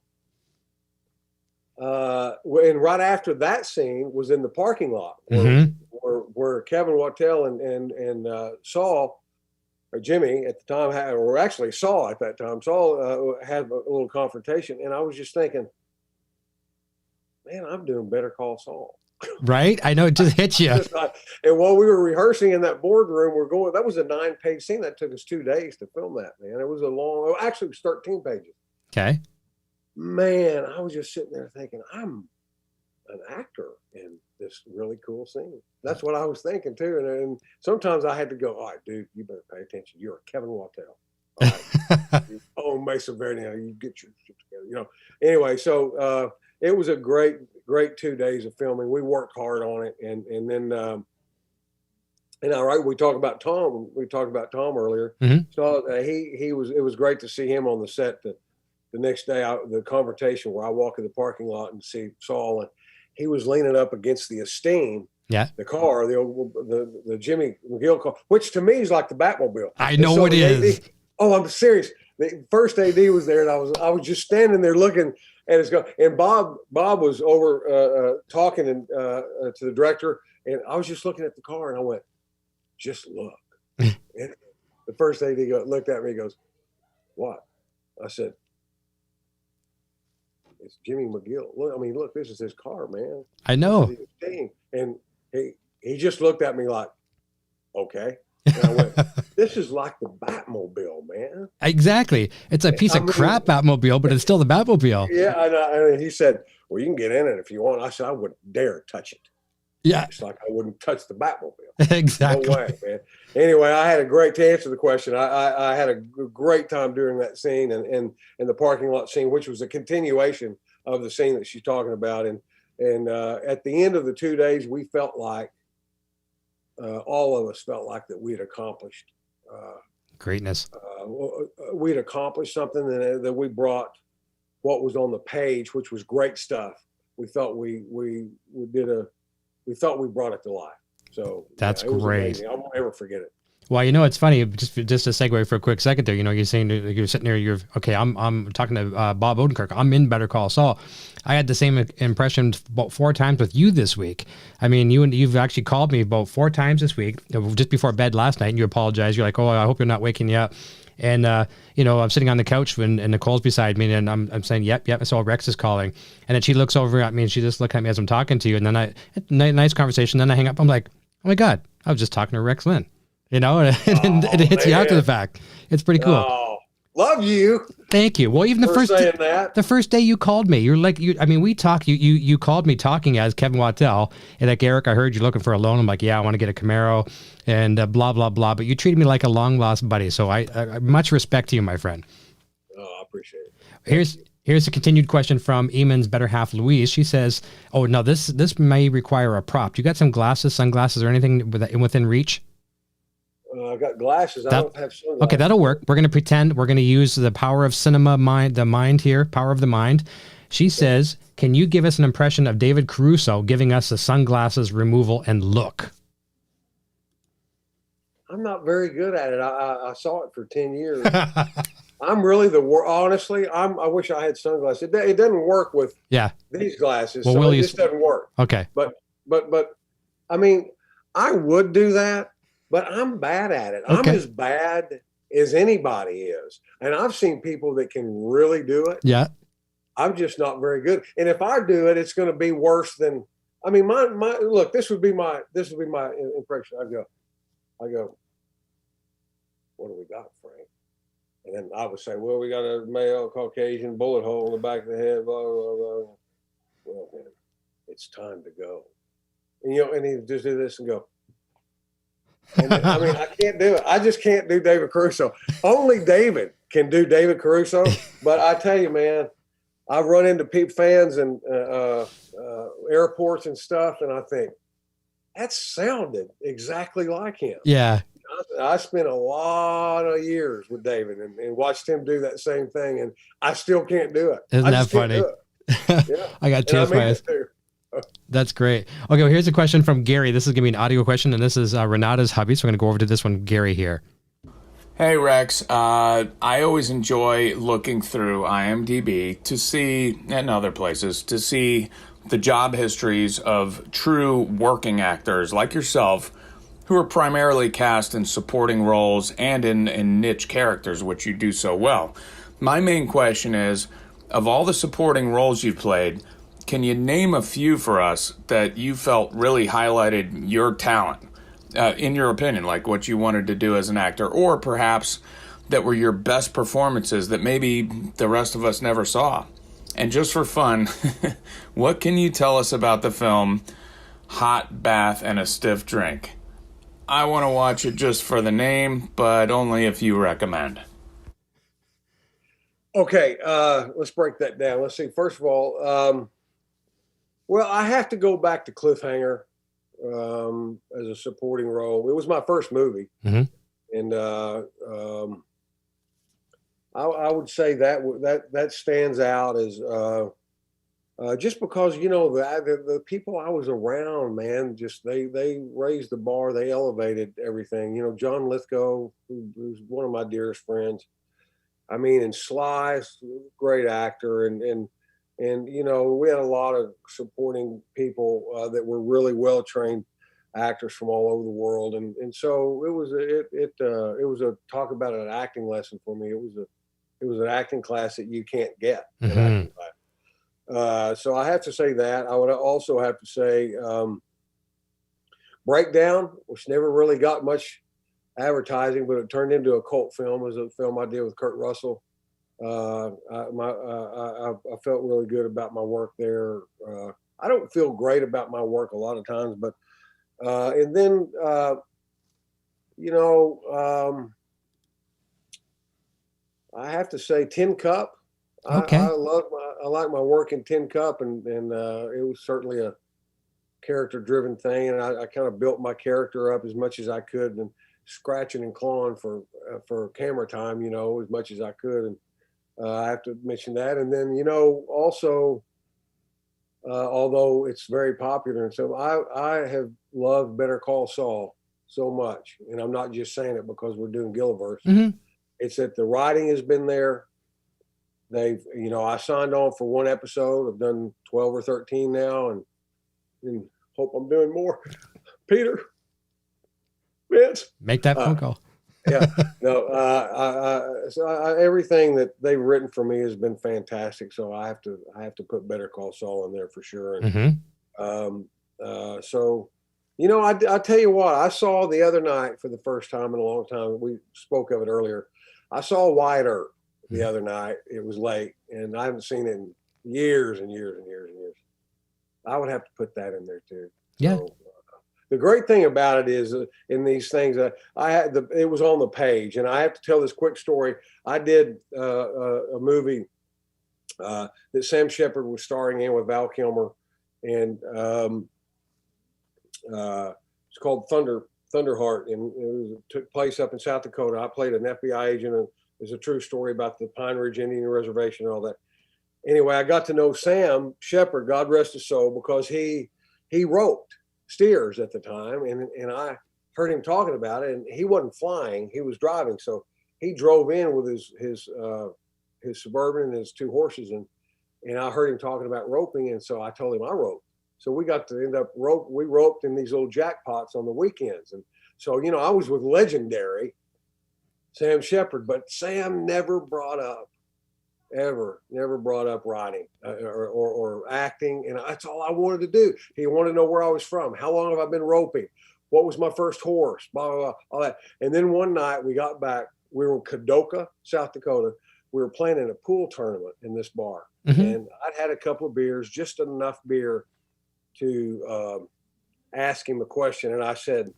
and right after that scene was in the parking lot where Kevin Wachtell and Saul, or Jimmy at the time, or actually Saul at that time, Saul had a little confrontation, and I was just thinking, man, I'm doing Better Call Saul. Right? I know, it just hits you. And while we were rehearsing in that boardroom, that was a 9-page scene. That took us 2 days to film that, man. It was actually it was 13 pages. Okay. Man, I was just sitting there thinking, I'm an actor in this really cool scene. That's what I was thinking too. And sometimes I had to go, all right, dude, you better pay attention. You're Kevin Wachtell. All right. You own Mesa Verde now. You get your shit together, Anyway, so it was a great 2 days of filming. We worked hard on it, and then all right, we talked about Tom. We talked about Tom earlier. Mm-hmm. So it was great to see him on the set. The next day, the confrontation where I walk in the parking lot and see Saul, and he was leaning up against the Esteem. Yeah, the car, the Jimmy McGill car, which to me is like the Batmobile. I know what it is. Oh, I'm serious. The first AD was there, and I was just standing there looking at his car. And Bob was over talking to the director, and I was just looking at the car, and I went, "Just look." And the first AD looked at me, and goes, "What?" I said, "It's Jimmy McGill. Look, this is his car, man." I know. And he just looked at me like, "Okay." And I went, "This is like the Batmobile, man." Exactly. It's a piece of crap Batmobile, but it's still the Batmobile. Yeah, and he said, "Well, you can get in it if you want." I said, "I wouldn't dare touch it." Yeah. It's like I wouldn't touch the Batmobile. Exactly. No way, man. Anyway, I had to answer the question. I had a great time doing that scene and the parking lot scene, which was a continuation of the scene that she's talking about. And at the end of the 2 days, we felt like, all of us felt like that we had accomplished greatness. We'd accomplished something that we brought what was on the page, which was great stuff. We felt we brought it to life. So that's great. Amazing. I won't ever forget it. Well, it's funny, just to segue for a quick second there, you're saying you're sitting there, I'm talking to Bob Odenkirk. I'm in Better Call Saul. I had the same impression about 4 times with you this week. I mean, you've actually called me about 4 times this week, just before bed last night, and you apologized. You're like, "Oh, I hope you're not waking you up." And, I'm sitting on the couch and Nicole's beside me, and I'm saying, yep. So Rex is calling. And then she looks over at me and she just looked at me as I'm talking to you. And then nice conversation. Then I hang up. I'm like, "Oh my God, I was just talking to Rex Linn." And it hits you after the fact. It's pretty cool. Oh, love you. Thank you. Well, even the first day you called me, you're like, we talked, you called me talking as Kevin Wachtell, and like, "Eric, I heard you're looking for a loan." I'm like, "Yeah, I want to get a Camaro," and blah, blah, blah. But you treated me like a long lost buddy. So I much respect to you, my friend. Oh, I appreciate it. Here's a continued question from Eamon's better half, Louise. She says, "Oh, no, this may require a prop. You got some sunglasses, or anything within reach?" I got glasses. I don't have sunglasses. Okay, that'll work. We're going to pretend we're going to use the power of cinema, the mind here, power of the mind. She says, can you give us an impression of David Caruso giving us the sunglasses removal and look? I'm not very good at it. I saw it for 10 years. I'm really honestly, I wish I had sunglasses. It doesn't work with these glasses, well, so it just doesn't work. Okay. But I mean, I would do that, but I'm bad at it. Okay. I'm as bad as anybody is. And I've seen people that can really do it. Yeah. I'm just not very good. And if I do it, it's going to be worse than, I mean, my look, this would be my impression. I go, what do we got, Frank? And then I would say, well, we got a male Caucasian bullet hole in the back of the head, blah, blah, blah. Well, man, it's time to go. And, and he just do this and go. And then, I mean, I can't do it. I just can't do David Caruso. Only David can do David Caruso. But I tell you, man, I've run into fans and airports and stuff, and I think, that sounded exactly like him. Yeah. I spent a lot of years with David and watched him do that same thing, and I still can't do it. Isn't that funny? Yeah. I got tears in my eyes. That's great. Okay, well, here's a question from Gary. This is going to be an audio question, and this is Renata's hubby, so we're going to go over to this one. Gary here. Hey, Rex. I always enjoy looking through IMDb to see, and other places, to see the job histories of true working actors like yourself who are primarily cast in supporting roles and in niche characters, which you do so well. My main question is, of all the supporting roles you've played, can you name a few for us that you felt really highlighted your talent, in your opinion, like what you wanted to do as an actor, or perhaps that were your best performances that maybe the rest of us never saw? And just for fun, what can you tell us about the film Hot Bath and a Stiff Drink? I want to watch it just for the name, but only if you recommend. Okay, let's break that down. Let's see. First of all, well, I have to go back to Cliffhanger as a supporting role. It was my first movie, and I would say that stands out as just because the people I was around, man, just they raised the bar, they elevated everything. John Lithgow, who's one of my dearest friends. I mean, and Sly's great actor, and we had a lot of supporting people that were really well trained actors from all over the world, and so it was a talk about an acting lesson for me. It was an acting class that you can't get. An acting class. So I have to say that. I would also have to say Breakdown, which never really got much advertising, but it turned into a cult film. It was a film I did with Kurt Russell. I felt really good about my work there. I don't feel great about my work a lot of times, but and then I have to say Tin Cup. Okay. I like my work in Tin Cup, and it was certainly a character-driven thing, and I kind of built my character up as much as I could, and scratching and clawing for camera time, as much as I could, and I have to mention that. And then also, although it's very popular, and so I have loved Better Call Saul so much, and I'm not just saying it because we're doing Gilliverse. Mm-hmm. It's that the writing has been there. They've, I signed on for one episode. I've done 12 or 13 now, and hope I'm doing more. Peter, Vince, make that phone call. Yeah, no, everything that they've written for me has been fantastic. So I have to put Better Call Saul in there for sure. And so, I tell you what, I saw the other night for the first time in a long time. We spoke of it earlier. I saw Wyatt Earp the other night. It was late, and I haven't seen it in years and years and years and years. I would have to put that in there too. Yeah. So, the great thing about it is in these things, it was on the page, and I have to tell this quick story. I did a movie that Sam Shepard was starring in with Val Kilmer, and it's called Thunder Thunderheart, and it took place up in South Dakota. I played an FBI agent, and it's a true story about the Pine Ridge Indian Reservation and all that. Anyway, I got to know Sam Shepard, God rest his soul, because he roped steers at the time, and I heard him talking about it, and he wasn't flying, he was driving. So he drove in with his Suburban and his 2 horses, and I heard him talking about roping, and so I told him I roped. So we got to end up we roped in these little jackpots on the weekends. And so, I was with legendary Sam Shepard, but Sam never brought up writing or acting. And that's all I wanted to do. He wanted to know where I was from. How long have I been roping? What was my first horse? Blah, blah, blah, all that. And then one night we got back, we were in Kadoka, South Dakota. We were playing in a pool tournament in this bar. Mm-hmm. And I'd had a couple of beers, just enough beer to ask him a question. And I said,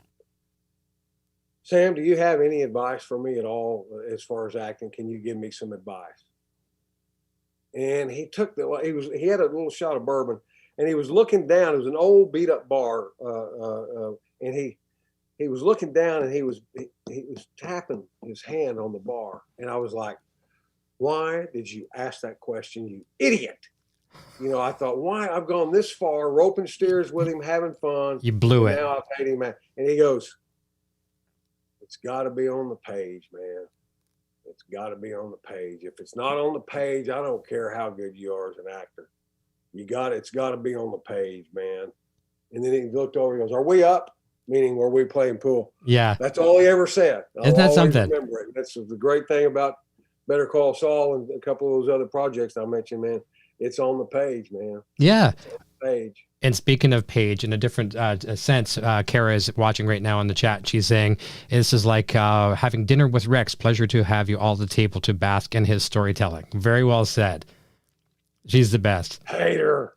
Sam, do you have any advice for me at all as far as acting? Can you give me some advice? And he took he had a little shot of bourbon, and he was looking down. It was an old beat up bar. And he was looking down, and he was tapping his hand on the bar. And I was like, why did you ask that question, you idiot? I thought, why? I've gone this far, roping steers with him, having fun. You blew it. Now I've paid him. And he goes, it's got to be on the page, man. It's got to be on the page. If it's not on the page, I don't care how good you are as an actor. It's got to be on the page, man. And then he looked over and goes, are we up? Meaning, were we playing pool? Yeah. That's all he ever said. Isn't that something? Remember it. That's the great thing about Better Call Saul and a couple of those other projects I mentioned, man. It's on the page, man. Yeah. It's on the page. And speaking of page, in a different sense, Kara is watching right now in the chat. She's saying, this is like having dinner with Rex. Pleasure to have you all at the table to bask in his storytelling. Very well said. She's the best. Hater.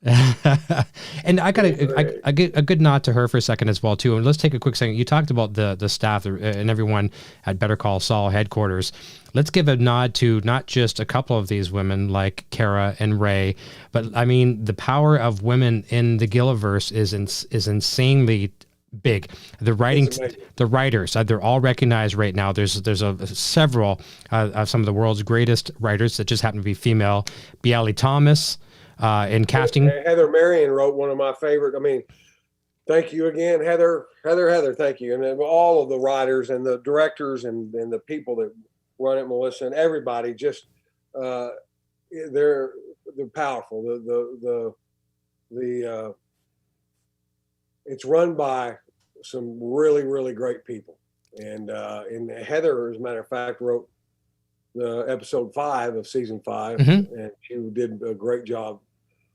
And I get a good nod to her for a second as well, too. And let's take a quick second. You talked about the staff and everyone at Better Call Saul headquarters. Let's give a nod to not just a couple of these women like Kara and Ray, but I mean, the power of women in the Gilliverse is insanely big. The writers, they're all recognized right now. There's several of some of the world's greatest writers that just happen to be female. Bialy Thomas in casting. Heather Marion wrote one of my favorite. I mean, thank you again, Heather. Thank you, and then all of the writers and the directors and the people that run it, Melissa and everybody. Just they're powerful. The it's run by some really, really great people. And Heather, as a matter of fact, wrote the episode 5 of season 5, and she did a great job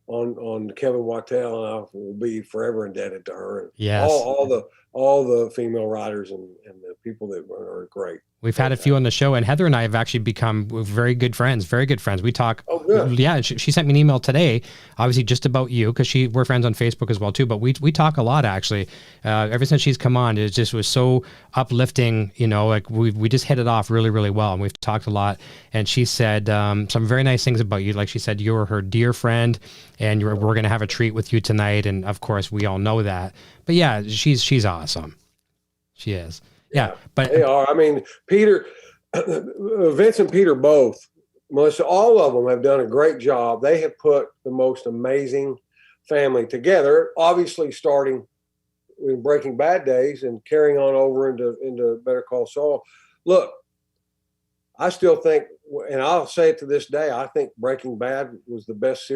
on Kevin Wachtell, and I will be forever indebted to her. And yes. all the female writers and the people that are great. We've had a few on the show, and Heather and I have actually become very good friends. We talk. Oh, good. Yeah, she sent me an email today, obviously just about you, because we're friends on Facebook as well too. But we talk a lot actually. Ever since she's come on, it just was so uplifting. Like we just hit it off really, really well, and we've talked a lot. And she said some very nice things about you. Like she said, you're her dear friend, and we're going to have a treat with you tonight. And of course, we all know that. But yeah, she's awesome. She is. Yeah, but they are. I mean, Peter, Vince and Peter both, Melissa, all of them have done a great job. They have put the most amazing family together, obviously starting in Breaking Bad days and carrying on over into Better Call Saul. Look, I still think, and I'll say it to this day, I think Breaking Bad was the best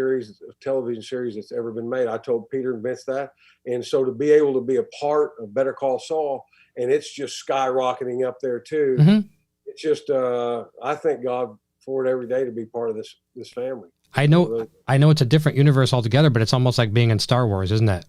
television series that's ever been made. I told Peter and Vince that. And so to be able to be a part of Better Call Saul, and it's just skyrocketing up there too. It's just, I thank God for it every day to be part of this family. I know it's a different universe altogether, but it's almost like being in Star Wars, isn't it?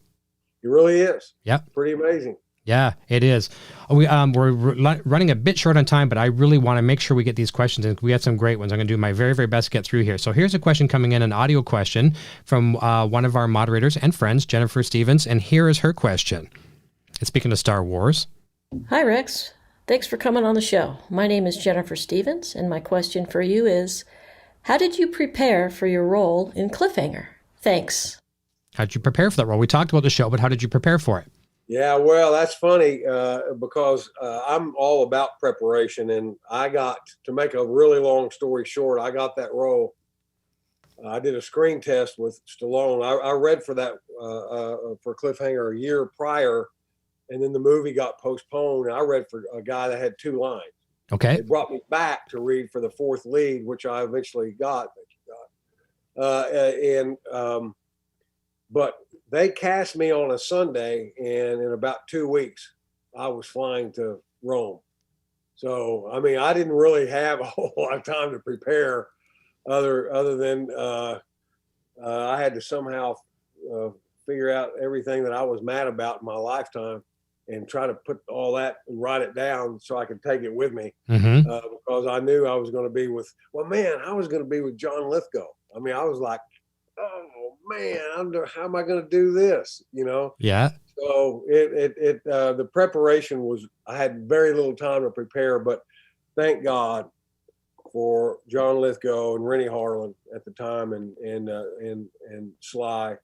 It really is. Yep. Pretty amazing. Yeah, it is. We're running a bit short on time, but I really want to make sure we get these questions in. We have some great ones. I'm going to do my very, very best to get through here. So here's a question coming in, an audio question from one of our moderators and friends, Jennifer Stevens, and here is her question. It's speaking of Star Wars. Hi, Rex. Thanks for coming on the show. My name is Jennifer Stevens, and my question for you is, how did you prepare for your role in Cliffhanger? Thanks. How did you prepare for that role? We talked about the show, but how did you prepare for it? Yeah, well, that's funny because I'm all about preparation, and I got, to make a really long story short, I got that role. I did a screen test with Stallone. I read for that for Cliffhanger a year prior, and then the movie got postponed. And I read for a guy that had 2 lines. Okay. They brought me back to read for the 4th lead, which I eventually got. But they cast me on a Sunday, and in about 2 weeks, I was flying to Rome. So, I mean, I didn't really have a whole lot of time to prepare, other than I had to somehow figure out everything that I was mad about in my lifetime, and try to put all that and write it down so I could take it with me, because I knew I was going to be with. Well, man, I was going to be with John Lithgow. I mean, I was like, oh man, how am I going to do this? You know? Yeah. So the preparation was, I had very little time to prepare, but thank God for John Lithgow and Rennie Harlan at the time, and Sly.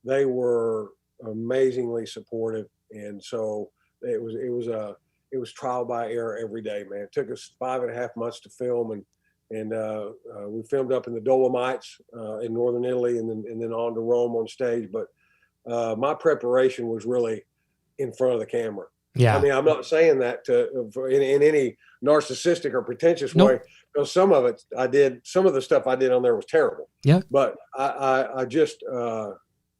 They were amazingly supportive, and so it was trial by error every day, man. It took us 5.5 months to film, and we filmed up in the Dolomites in northern Italy, and then on to Rome on stage. But my preparation was really in front of the camera. Yeah. I mean, I'm not saying that in any narcissistic or pretentious way, because some of it I did, some of the stuff I did on there was terrible. Yeah. But I just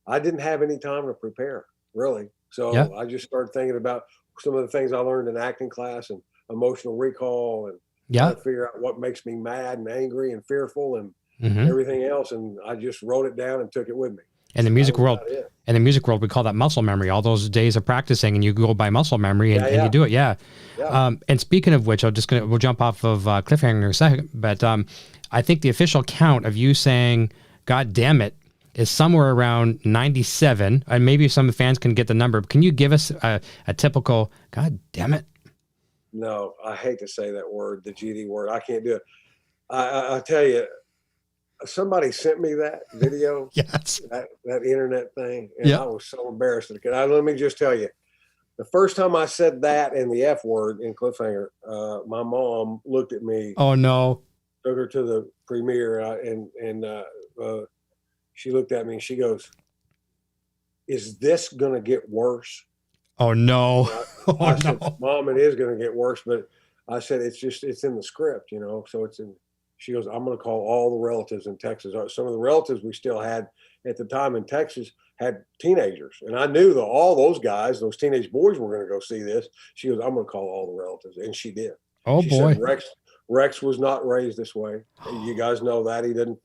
I didn't have any time to prepare, really. So I just started thinking about some of the things I learned in acting class and emotional recall, and trying to figure out what makes me mad and angry and fearful and everything else. And I just wrote it down and took it with me. In the music world, we call that muscle memory. All those days of practicing, and you go by muscle memory, and you do it. Yeah. And speaking of which, we'll jump off of Cliffhanger in a second. But I think the official count of you saying "God damn it" is somewhere around 97. And maybe some fans can get the number. Can you give us a typical "God damn it"? No, I hate to say that word, the GD word. I can't do it. I tell you, somebody sent me that video, that internet thing, and I was so embarrassed. Let me just tell you, the first time I said that and the F word in Cliffhanger, my mom looked at me. Oh no! Took her to the premiere, and she looked at me and she goes, "Is this gonna get worse?" Oh no! I said, "Mom, it is gonna get worse," but I said, it's in the script, you know, so it's in. She goes, "I'm going to call all the relatives in Texas." Some of the relatives we still had at the time in Texas had teenagers. And I knew that all those guys, those teenage boys were going to go see this. She goes, "I'm going to call all the relatives." And she did. Oh, she boy. Said, Rex was not raised this way. You guys know that.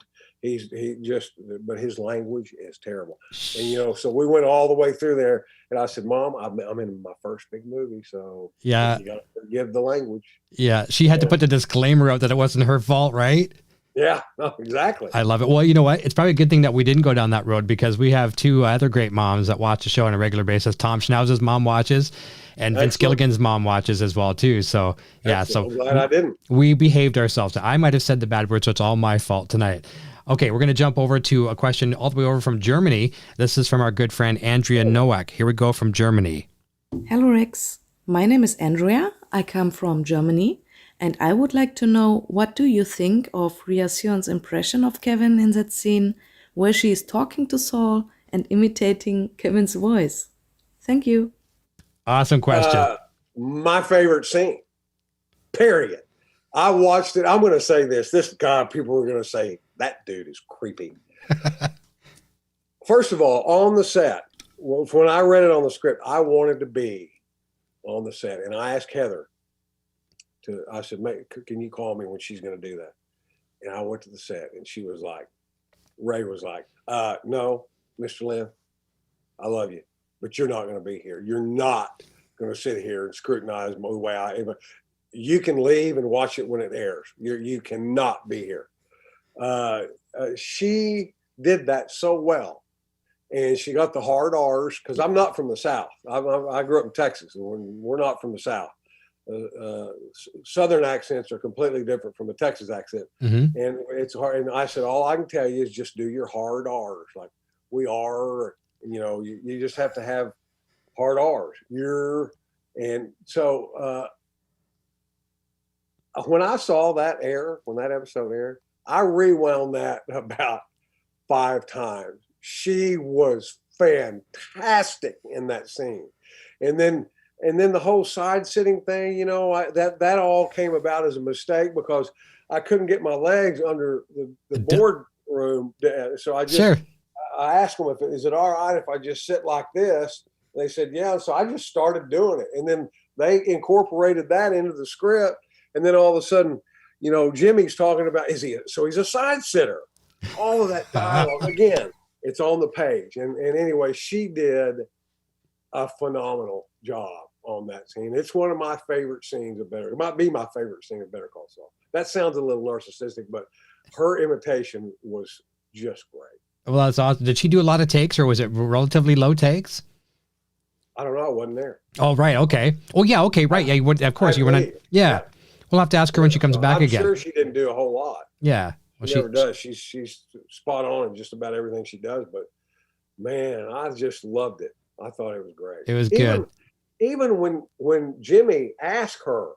But his language is terrible. And, you know, so we went all the way through there. And I said, "Mom, I'm in my first big movie. So you got to forgive the language." Yeah. She had to put the disclaimer out that it wasn't her fault, right? Yeah, no, exactly. I love it. Well, you know what? It's probably a good thing that we didn't go down that road, because we have 2 other great moms that watch the show on a regular basis. Tom Schnauz's mom watches, and Vince Gilligan's mom watches as well too. So yeah, so I'm glad I didn't. We behaved ourselves. I might have said the bad word, so it's all my fault tonight. Okay, we're going to jump over to a question all the way over from Germany. This is from our good friend Andrea Nowak. Here we go from Germany. Hello, Rex. My name is Andrea. I come from Germany, and I would like to know, what do you think of Rhea Seehorn's impression of Kevin in that scene where she is talking to Saul and imitating Kevin's voice? Thank you. Awesome question. My favorite scene, period. I watched it. I'm going to say this guy, people are going to say, "That dude is creepy." First of all, on the set, when I read it on the script, I wanted to be on the set. And I asked Heather I said, "Can you call me when she's going to do that?" And I went to the set, and she was like, Ray was like, "No, Mr. Linn, I love you, but you're not going to be here. You're not going to sit here and scrutinize the way I am. You can leave and watch it when it airs. You cannot be here." She did that so well, and she got the hard R's, because I'm not from the South. I grew up in Texas, and we're not from the South. Southern accents are completely different from a Texas accent, and it's hard. And I said, all I can tell you is just do your hard R's, like "we are." You know, you just have to have hard R's. And so when I saw that when that episode aired, I rewound that about 5 times. She was fantastic in that scene. And then the whole side sitting thing, that all came about as a mistake because I couldn't get my legs under the boardroom. So I asked them, is it all right if I just sit like this? They said, yeah. So I just started doing it. And then they incorporated that into the script. And then all of a sudden, Jimmy's talking about, he's a side sitter. All of that dialogue, again, it's on the page. And anyway, she did a phenomenal job on that scene. It's one of my favorite scenes of it might be my favorite scene of Better Call Saul. That sounds a little narcissistic, but her imitation was just great. Well, that's awesome. Did she do a lot of takes, or was it relatively low takes? I don't know. I wasn't there. Oh, right. Okay. Oh, yeah. Okay. Right. Yeah. You would, of course, you were not. Yeah. We'll have to ask her when she comes back again. I'm sure she didn't do a whole lot. Yeah. Well, she never does. She's spot on in just about everything she does. But man, I just loved it. I thought it was great. It was good. Even when Jimmy asked her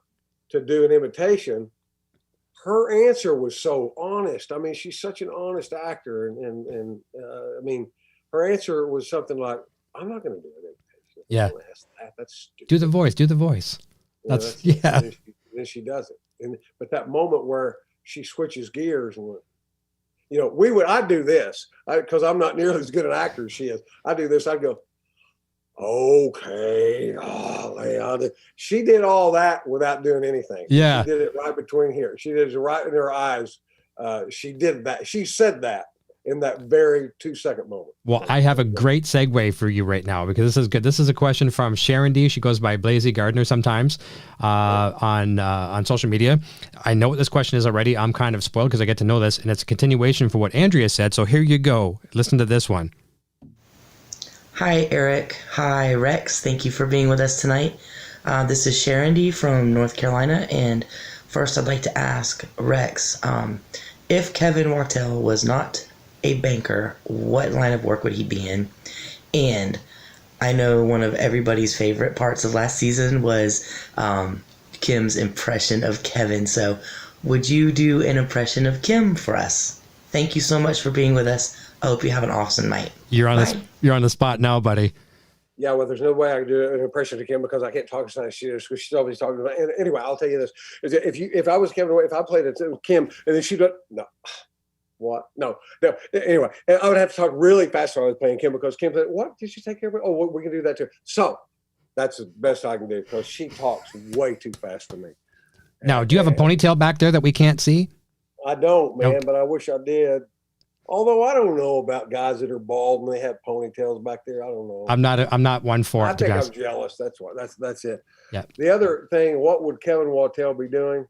to do an imitation, her answer was so honest. I mean, she's such an honest actor, and I mean, her answer was something like, "I'm not going to do an imitation." Yeah. That's stupid. Do the voice. Do the voice. That's yeah. Then she does it. But that moment where she switches gears and I'd do this because I'm not nearly as good an actor as she is. I do this. I'd go, okay. She did all that without doing anything. Yeah. She did it right between here. She did it right in her eyes. She did that. She said that in that very 2-second moment. Well, I have a great segue for you right now because this is good. This is a question from Sharon D. She goes by Blazy Gardner sometimes on social media. I know what this question is already. I'm kind of spoiled because I get to know this, and it's a continuation for what Andrea said. So here you go. Listen to this one. Hi, Eric. Hi, Rex. Thank you for being with us tonight. This is Sharon D. from North Carolina, and first I'd like to ask Rex, if Kevin Wachtell was not a banker, what line of work would he be in? And I know one of everybody's favorite parts of last season was Kim's impression of Kevin. So would you do an impression of Kim for us? Thank you so much for being with us. I hope you have an awesome night. You're on the spot now, buddy. Yeah, well, there's no way I can do an impression of Kim because I can't talk as nice as she is because she's always talking about. And anyway, I'll tell you this: if I was Kevin, if I played it Kim, and then she'd no. What? No. Anyway, I would have to talk really fast when I was playing Kim because Kim said, "What? Did you take care of it? Oh, we can do that too." So that's the best I can do because she talks way too fast for me. Now, do you have a ponytail back there that we can't see? I don't, man, Nope. but I wish I did. Although I don't know about guys that are bald and they have ponytails back there. I don't know. I'm not one for it. I think I'm jealous. That's why. That's it. Yeah. The other thing, what would Kevin Wachtell be doing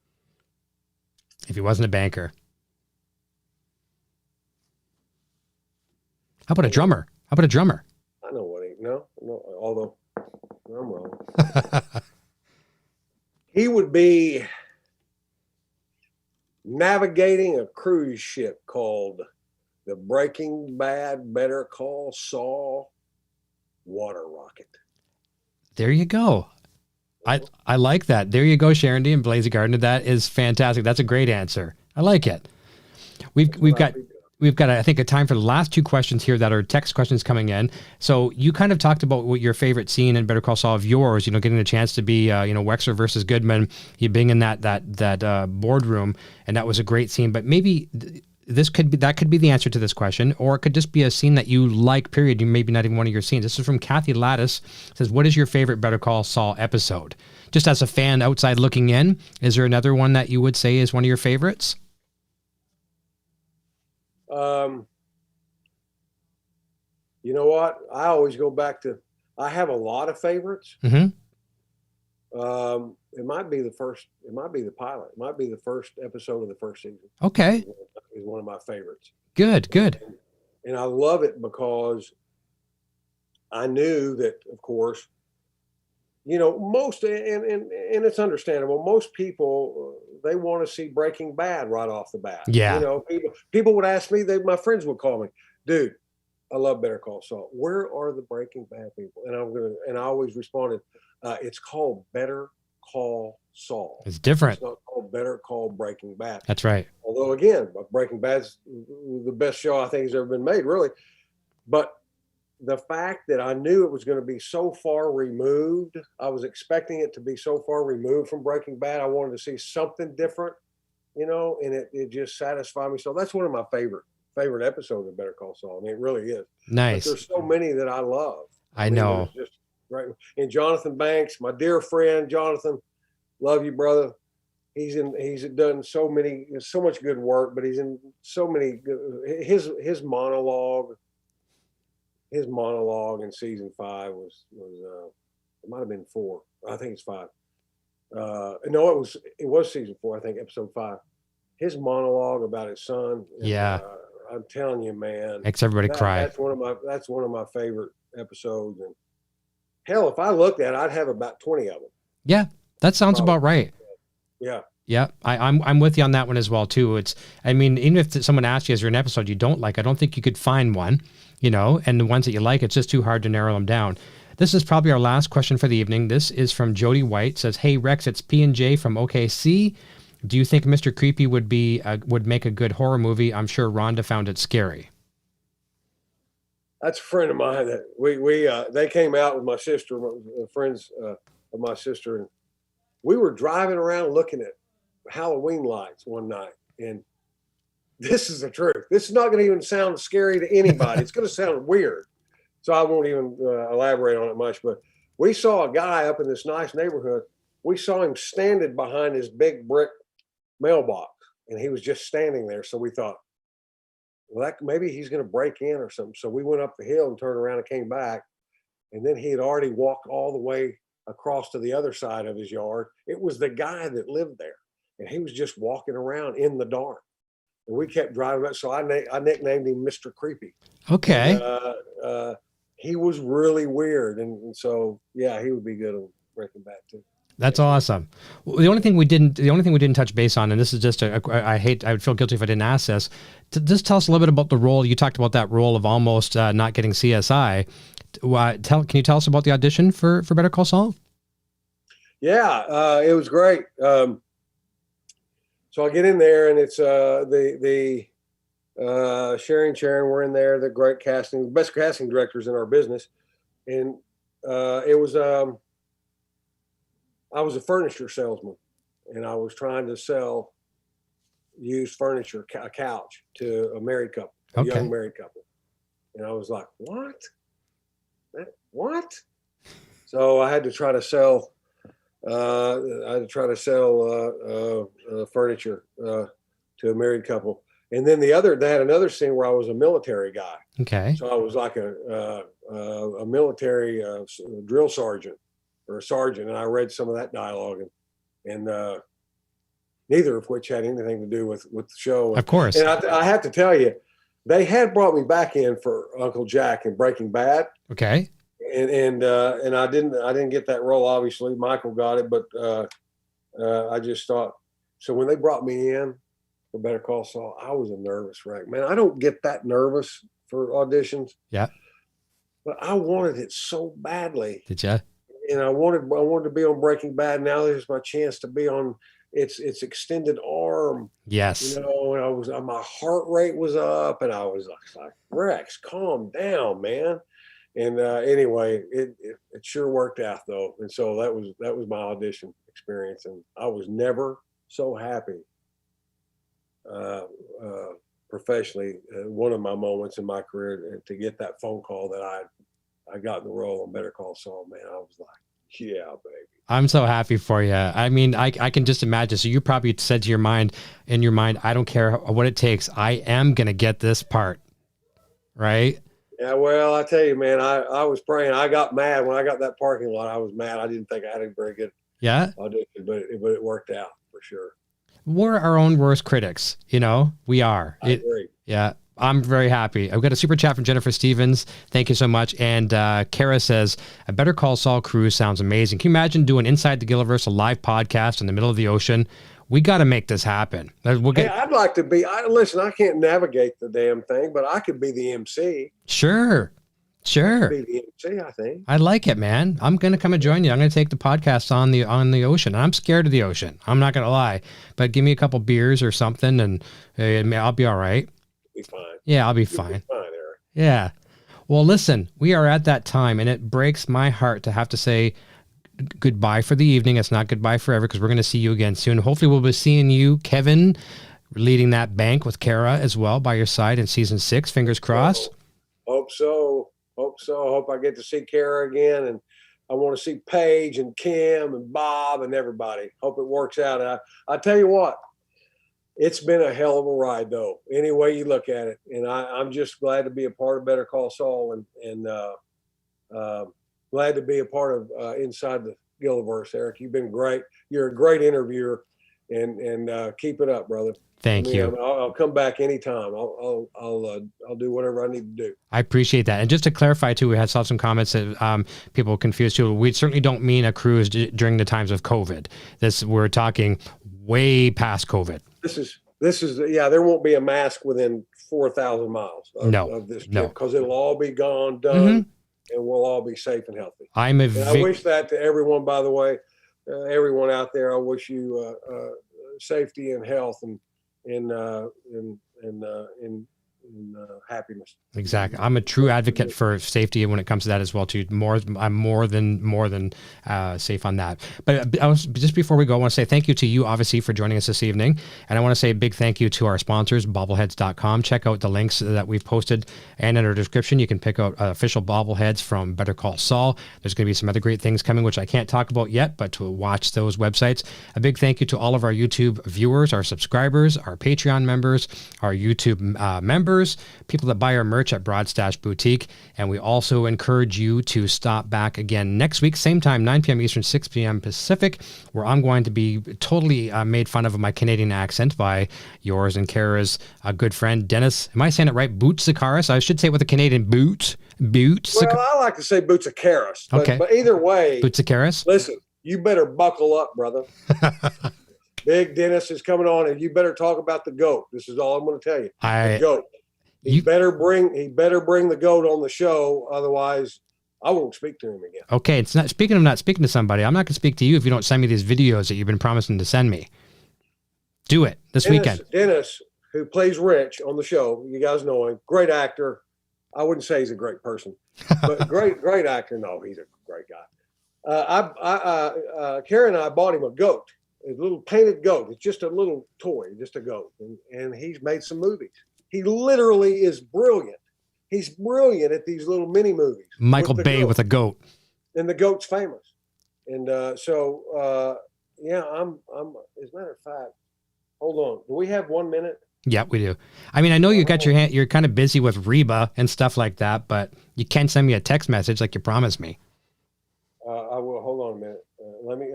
if he wasn't a banker? How about a drummer? I know what no, although I'm wrong. He would be navigating a cruise ship called the Breaking Bad Better Call Saul water rocket. There you go. I like that. There you go, Sharon D. and Blazy Gardner. That is fantastic. That's a great answer. I like it. We've got I think a time for the last 2 questions here that are text questions coming in. So you kind of talked about what your favorite scene in Better Call Saul of yours, getting the chance to be, Wechsler versus Goodman, you being in that boardroom, and that was a great scene. But maybe that could be the answer to this question, or it could just be a scene that you like, period. You maybe not even one of your scenes. This is from Kathy Lattice. It says, what is your favorite Better Call Saul episode? Just as a fan outside looking in, is there another one that you would say is one of your favorites? You know what? I always go back to, I have a lot of favorites. Mm-hmm. It might be the first, it might be the pilot. It might be the first episode of the first season. Okay. Is one of my favorites. Good. And I love it because I knew that, of course, most, and it's understandable, most people, they want to see Breaking Bad right off the bat. Yeah. People would ask me, my friends would call me, dude, I love Better Call Saul. Where are the Breaking Bad people? And I always responded, it's called Better Call Saul. It's different. It's not called Better Call Breaking Bad. That's right. Although again, Breaking Bad's the best show I think has ever been made, really. But the fact that I knew it was going to be so far removed, I was expecting it to be so far removed from Breaking Bad. I wanted to see something different, and it just satisfied me. So that's one of my favorite episodes of Better Call Saul. I mean, it really is. Nice. But there's so many that I love. I know. Just right. And Jonathan Banks, my dear friend Jonathan, love you, brother. He's done so much good work, but he's in so many his monologue in season 5 was it might have been 4. I think it's 5. No, it was season 4. I think episode 5. His monologue about his son. Yeah. I'm telling you, man, makes everybody cry. That's one of my favorite episodes. And hell, if I looked at it, I'd have about 20 of them. Yeah, that sounds about right. Yeah. Yeah, I'm with you on that one as well too. Even if someone asks you, is there an episode you don't like? I don't think you could find one, and the ones that you like, it's just too hard to narrow them down. This is probably our last question for the evening. This is from Jody White. Says, "Hey Rex, it's P&J from OKC. Do you think Mr. Creepy would make a good horror movie? I'm sure Rhonda found it scary." That's a friend of mine that they came out with my sister, friends of my sister, and we were driving around looking at Halloween lights one night, and this is the truth. This is not going to even sound scary to anybody. It's going to sound weird, so I won't even elaborate on it much. But we saw a guy up in this nice neighborhood. We saw him standing behind his big brick mailbox, and he was just standing there. So we thought, well, maybe he's going to break in or something. So we went up the hill and turned around and came back, and then he had already walked all the way across to the other side of his yard. It was the guy that lived there, and he was just walking around in the dark. And we kept driving up, so I nicknamed him Mr. Creepy. Okay. And, he was really weird, and so yeah, he would be good on Breaking Bad too. That's awesome. Well, the only thing we didn't touch base on, and this is just I would feel guilty if I didn't ask this. Just tell us a little bit about the role. You talked about that role of almost not getting CSI. Can you tell us about the audition for Better Call Saul? Yeah, it was great. So I get in there, and it's the Sharon, we're in there, the great casting, best casting directors in our business. And it was, I was a furniture salesman, and I was trying to sell used furniture, a couch, to a married couple, a young married couple. And I was like, what? So I had to try to sell, furniture to a married couple. And then they had another scene where I was a military guy. Okay. So I was like a military drill sergeant or a sergeant, and I read some of that dialogue, and neither of which had anything to do with the show. Of course. And I have to tell you, they had brought me back in for Uncle Jack in Breaking Bad. Okay. And I didn't get that role. Obviously, Michael got it, but I just thought. So when they brought me in for Better Call Saul, I was a nervous wreck. Man, I don't get that nervous for auditions. Yeah. But I wanted it so badly. Did you? And I wanted to be on Breaking Bad. Now there's my chance to be on its extended arm. Yes. And I was, my heart rate was up, and I was like, Rex, calm down, man. And anyway, it sure worked out though. And so that was my audition experience, and I was never so happy professionally. One of my moments in my career to get that phone call that I got the role on Better Call Saul, man, I was like, yeah, baby. I'm so happy for you. I mean, I can just imagine. So you probably said in your mind, I don't care what it takes. I am going to get this part. Right? Yeah, well, I tell you, man, I was praying. I got mad when I got that parking lot. I was mad. I didn't think I had a very good audition, but it worked out for sure. We're our own worst critics. We are. I agree. Yeah. I'm very happy. I've got a super chat from Jennifer Stevens. Thank you so much. And Kara says, a Better Call Saul cruise sounds amazing. Can you imagine doing Inside the Gilliverse, a live podcast in the middle of the ocean We got to make this happen. We'll Hey, I'd like to be. Listen, I can't navigate the damn thing, but I could be the MC. Sure. Be the MC, I think. I like it, man. I'm going to come and join you. I'm going to take the podcast on the ocean. I'm scared of the ocean. I'm not going to lie, but give me a couple beers or something, and I'll be all right. Be fine. Yeah, I'll be You'll fine. Be fine, Eric. Yeah. Well, listen, we are at that time, and it breaks my heart to have to say goodbye for the evening. It's not goodbye forever, because we're going to see you again soon. Hopefully we'll be seeing you, Kevin, leading that bank with Kara as well by your side in season 6. Fingers crossed. Hope so. Hope I get to see Kara again, and I want to see Paige and Kim and Bob and everybody. Hope it works out. I tell you what, it's been a hell of a ride, though, any way you look at it. And I'm just glad to be a part of Better Call Saul, and glad to be a part of Inside the Gilliverse, Eric. You've been great. You're a great interviewer, and keep it up, brother. Thank you. I'll come back anytime. I'll do whatever I need to do. I appreciate that. And just to clarify too, we had saw some comments that people confused too. We certainly don't mean a cruise during the times of COVID. We're talking way past COVID. This is there won't be a mask within 4,000 miles of this trip, because it'll all be gone, done, and we'll all be safe and healthy. I wish that to everyone, by the way, everyone out there. I wish you safety and health and happiness. Exactly. I'm a true advocate for safety when it comes to that as well too. I'm more than safe on that. But just before we go, I want to say thank you to you, obviously, for joining us this evening. And I want to say a big thank you to our sponsors, bobbleheads.com. Check out the links that we've posted, and in our description, you can pick out official bobbleheads from Better Call Saul. There's going to be some other great things coming, which I can't talk about yet, but to watch those websites. A big thank you to all of our YouTube viewers, our subscribers, our Patreon members, our YouTube members, people that buy our merch at Broadstash Boutique. And we also encourage you to stop back again next week, same time, 9 p.m. Eastern, 6 p.m. Pacific, where I'm going to be totally made fun of my Canadian accent by yours and Kara's good friend, Dennis. Am I saying it right? Boots Zakaris? I should say it with a Canadian boot. Boots. Well, I like to say Boots Zakaris. Okay. But either way, Boots Zakaris. Listen, you better buckle up, brother. Big Dennis is coming on, and you better talk about the GOAT. This is all I'm going to tell you. The GOAT. He better bring the GOAT on the show, otherwise I won't speak to him again. Okay, it's not speaking of not speaking to somebody. I'm not going to speak to you if you don't send me these videos that you've been promising to send me. Do it this weekend. Dennis, who plays Rich on the show, you guys know him. Great actor. I wouldn't say he's a great person, but great actor. No, he's a great guy. Karen and I bought him a goat, a little painted goat. It's just a little toy, just a goat, and he's made some movies. He literally is brilliant. He's brilliant at these little mini movies. Michael Bay with a goat. And the goat's famous. And I'm as a matter of fact, hold on. Do we have 1 minute? Yeah, we do. I mean, I know you got your hand, you're kind of busy with Reba and stuff like that, but you can send me a text message like you promised me. I will. Hold on a minute.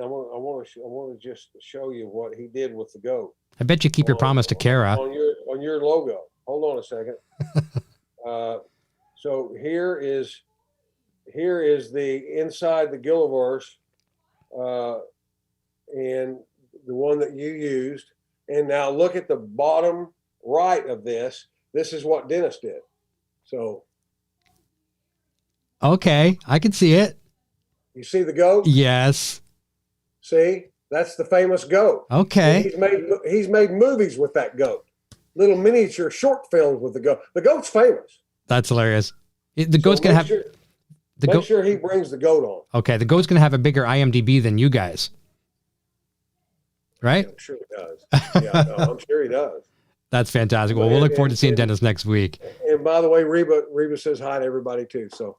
I want to just show you what he did with the goat. I bet you keep your promise to Kara. On your logo. Hold on a second. So here is the Inside the Gilliverse, and the one that you used. And now look at the bottom right of this. This is what Dennis did. So. Okay, I can see it. You see the goat? Yes. See, that's the famous goat. Okay. He's made movies with that goat. Little miniature short films with the goat. The goat's famous. That's hilarious. The goat's going to have... Make sure he brings the goat on. Okay, the goat's going to have a bigger IMDb than you guys. Right? I'm sure he does. Yeah, no, I'm sure he does. That's fantastic. Well, we'll look forward to seeing Dennis next week. And by the way, Reba says hi to everybody too. So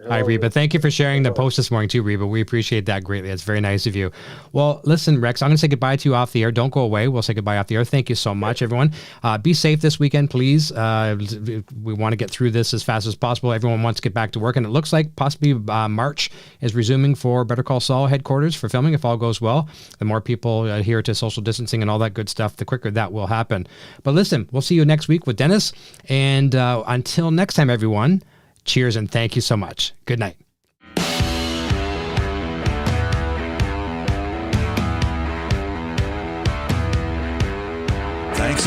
hi, Reba. Thank you for sharing the post this morning too, Reba. We appreciate that greatly. It's very nice of you. Well, listen, Rex, I'm going to say goodbye to you off the air. Don't go away. We'll say goodbye off the air. Thank you so much, everyone. Be safe this weekend, please. We want to get through this as fast as possible. Everyone wants to get back to work, and it looks like possibly March is resuming for Better Call Saul headquarters for filming, if all goes well. The more people adhere to social distancing and all that good stuff, the quicker that will happen. But listen, we'll see you next week with Dennis. And until next time, everyone, cheers and thank you so much. Good night.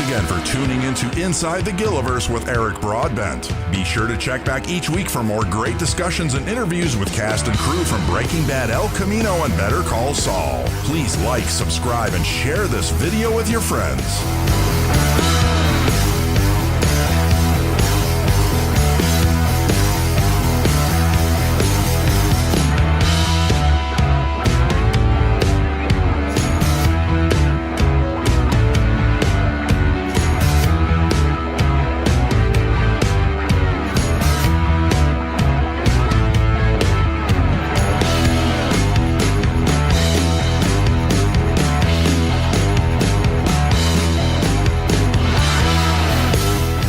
again for tuning into Inside the Gilliverse with Eric Broadbent. Be sure to check back each week for more great discussions and interviews with cast and crew from Breaking Bad, El Camino, and Better Call Saul. Please like, subscribe, and share this video with your friends.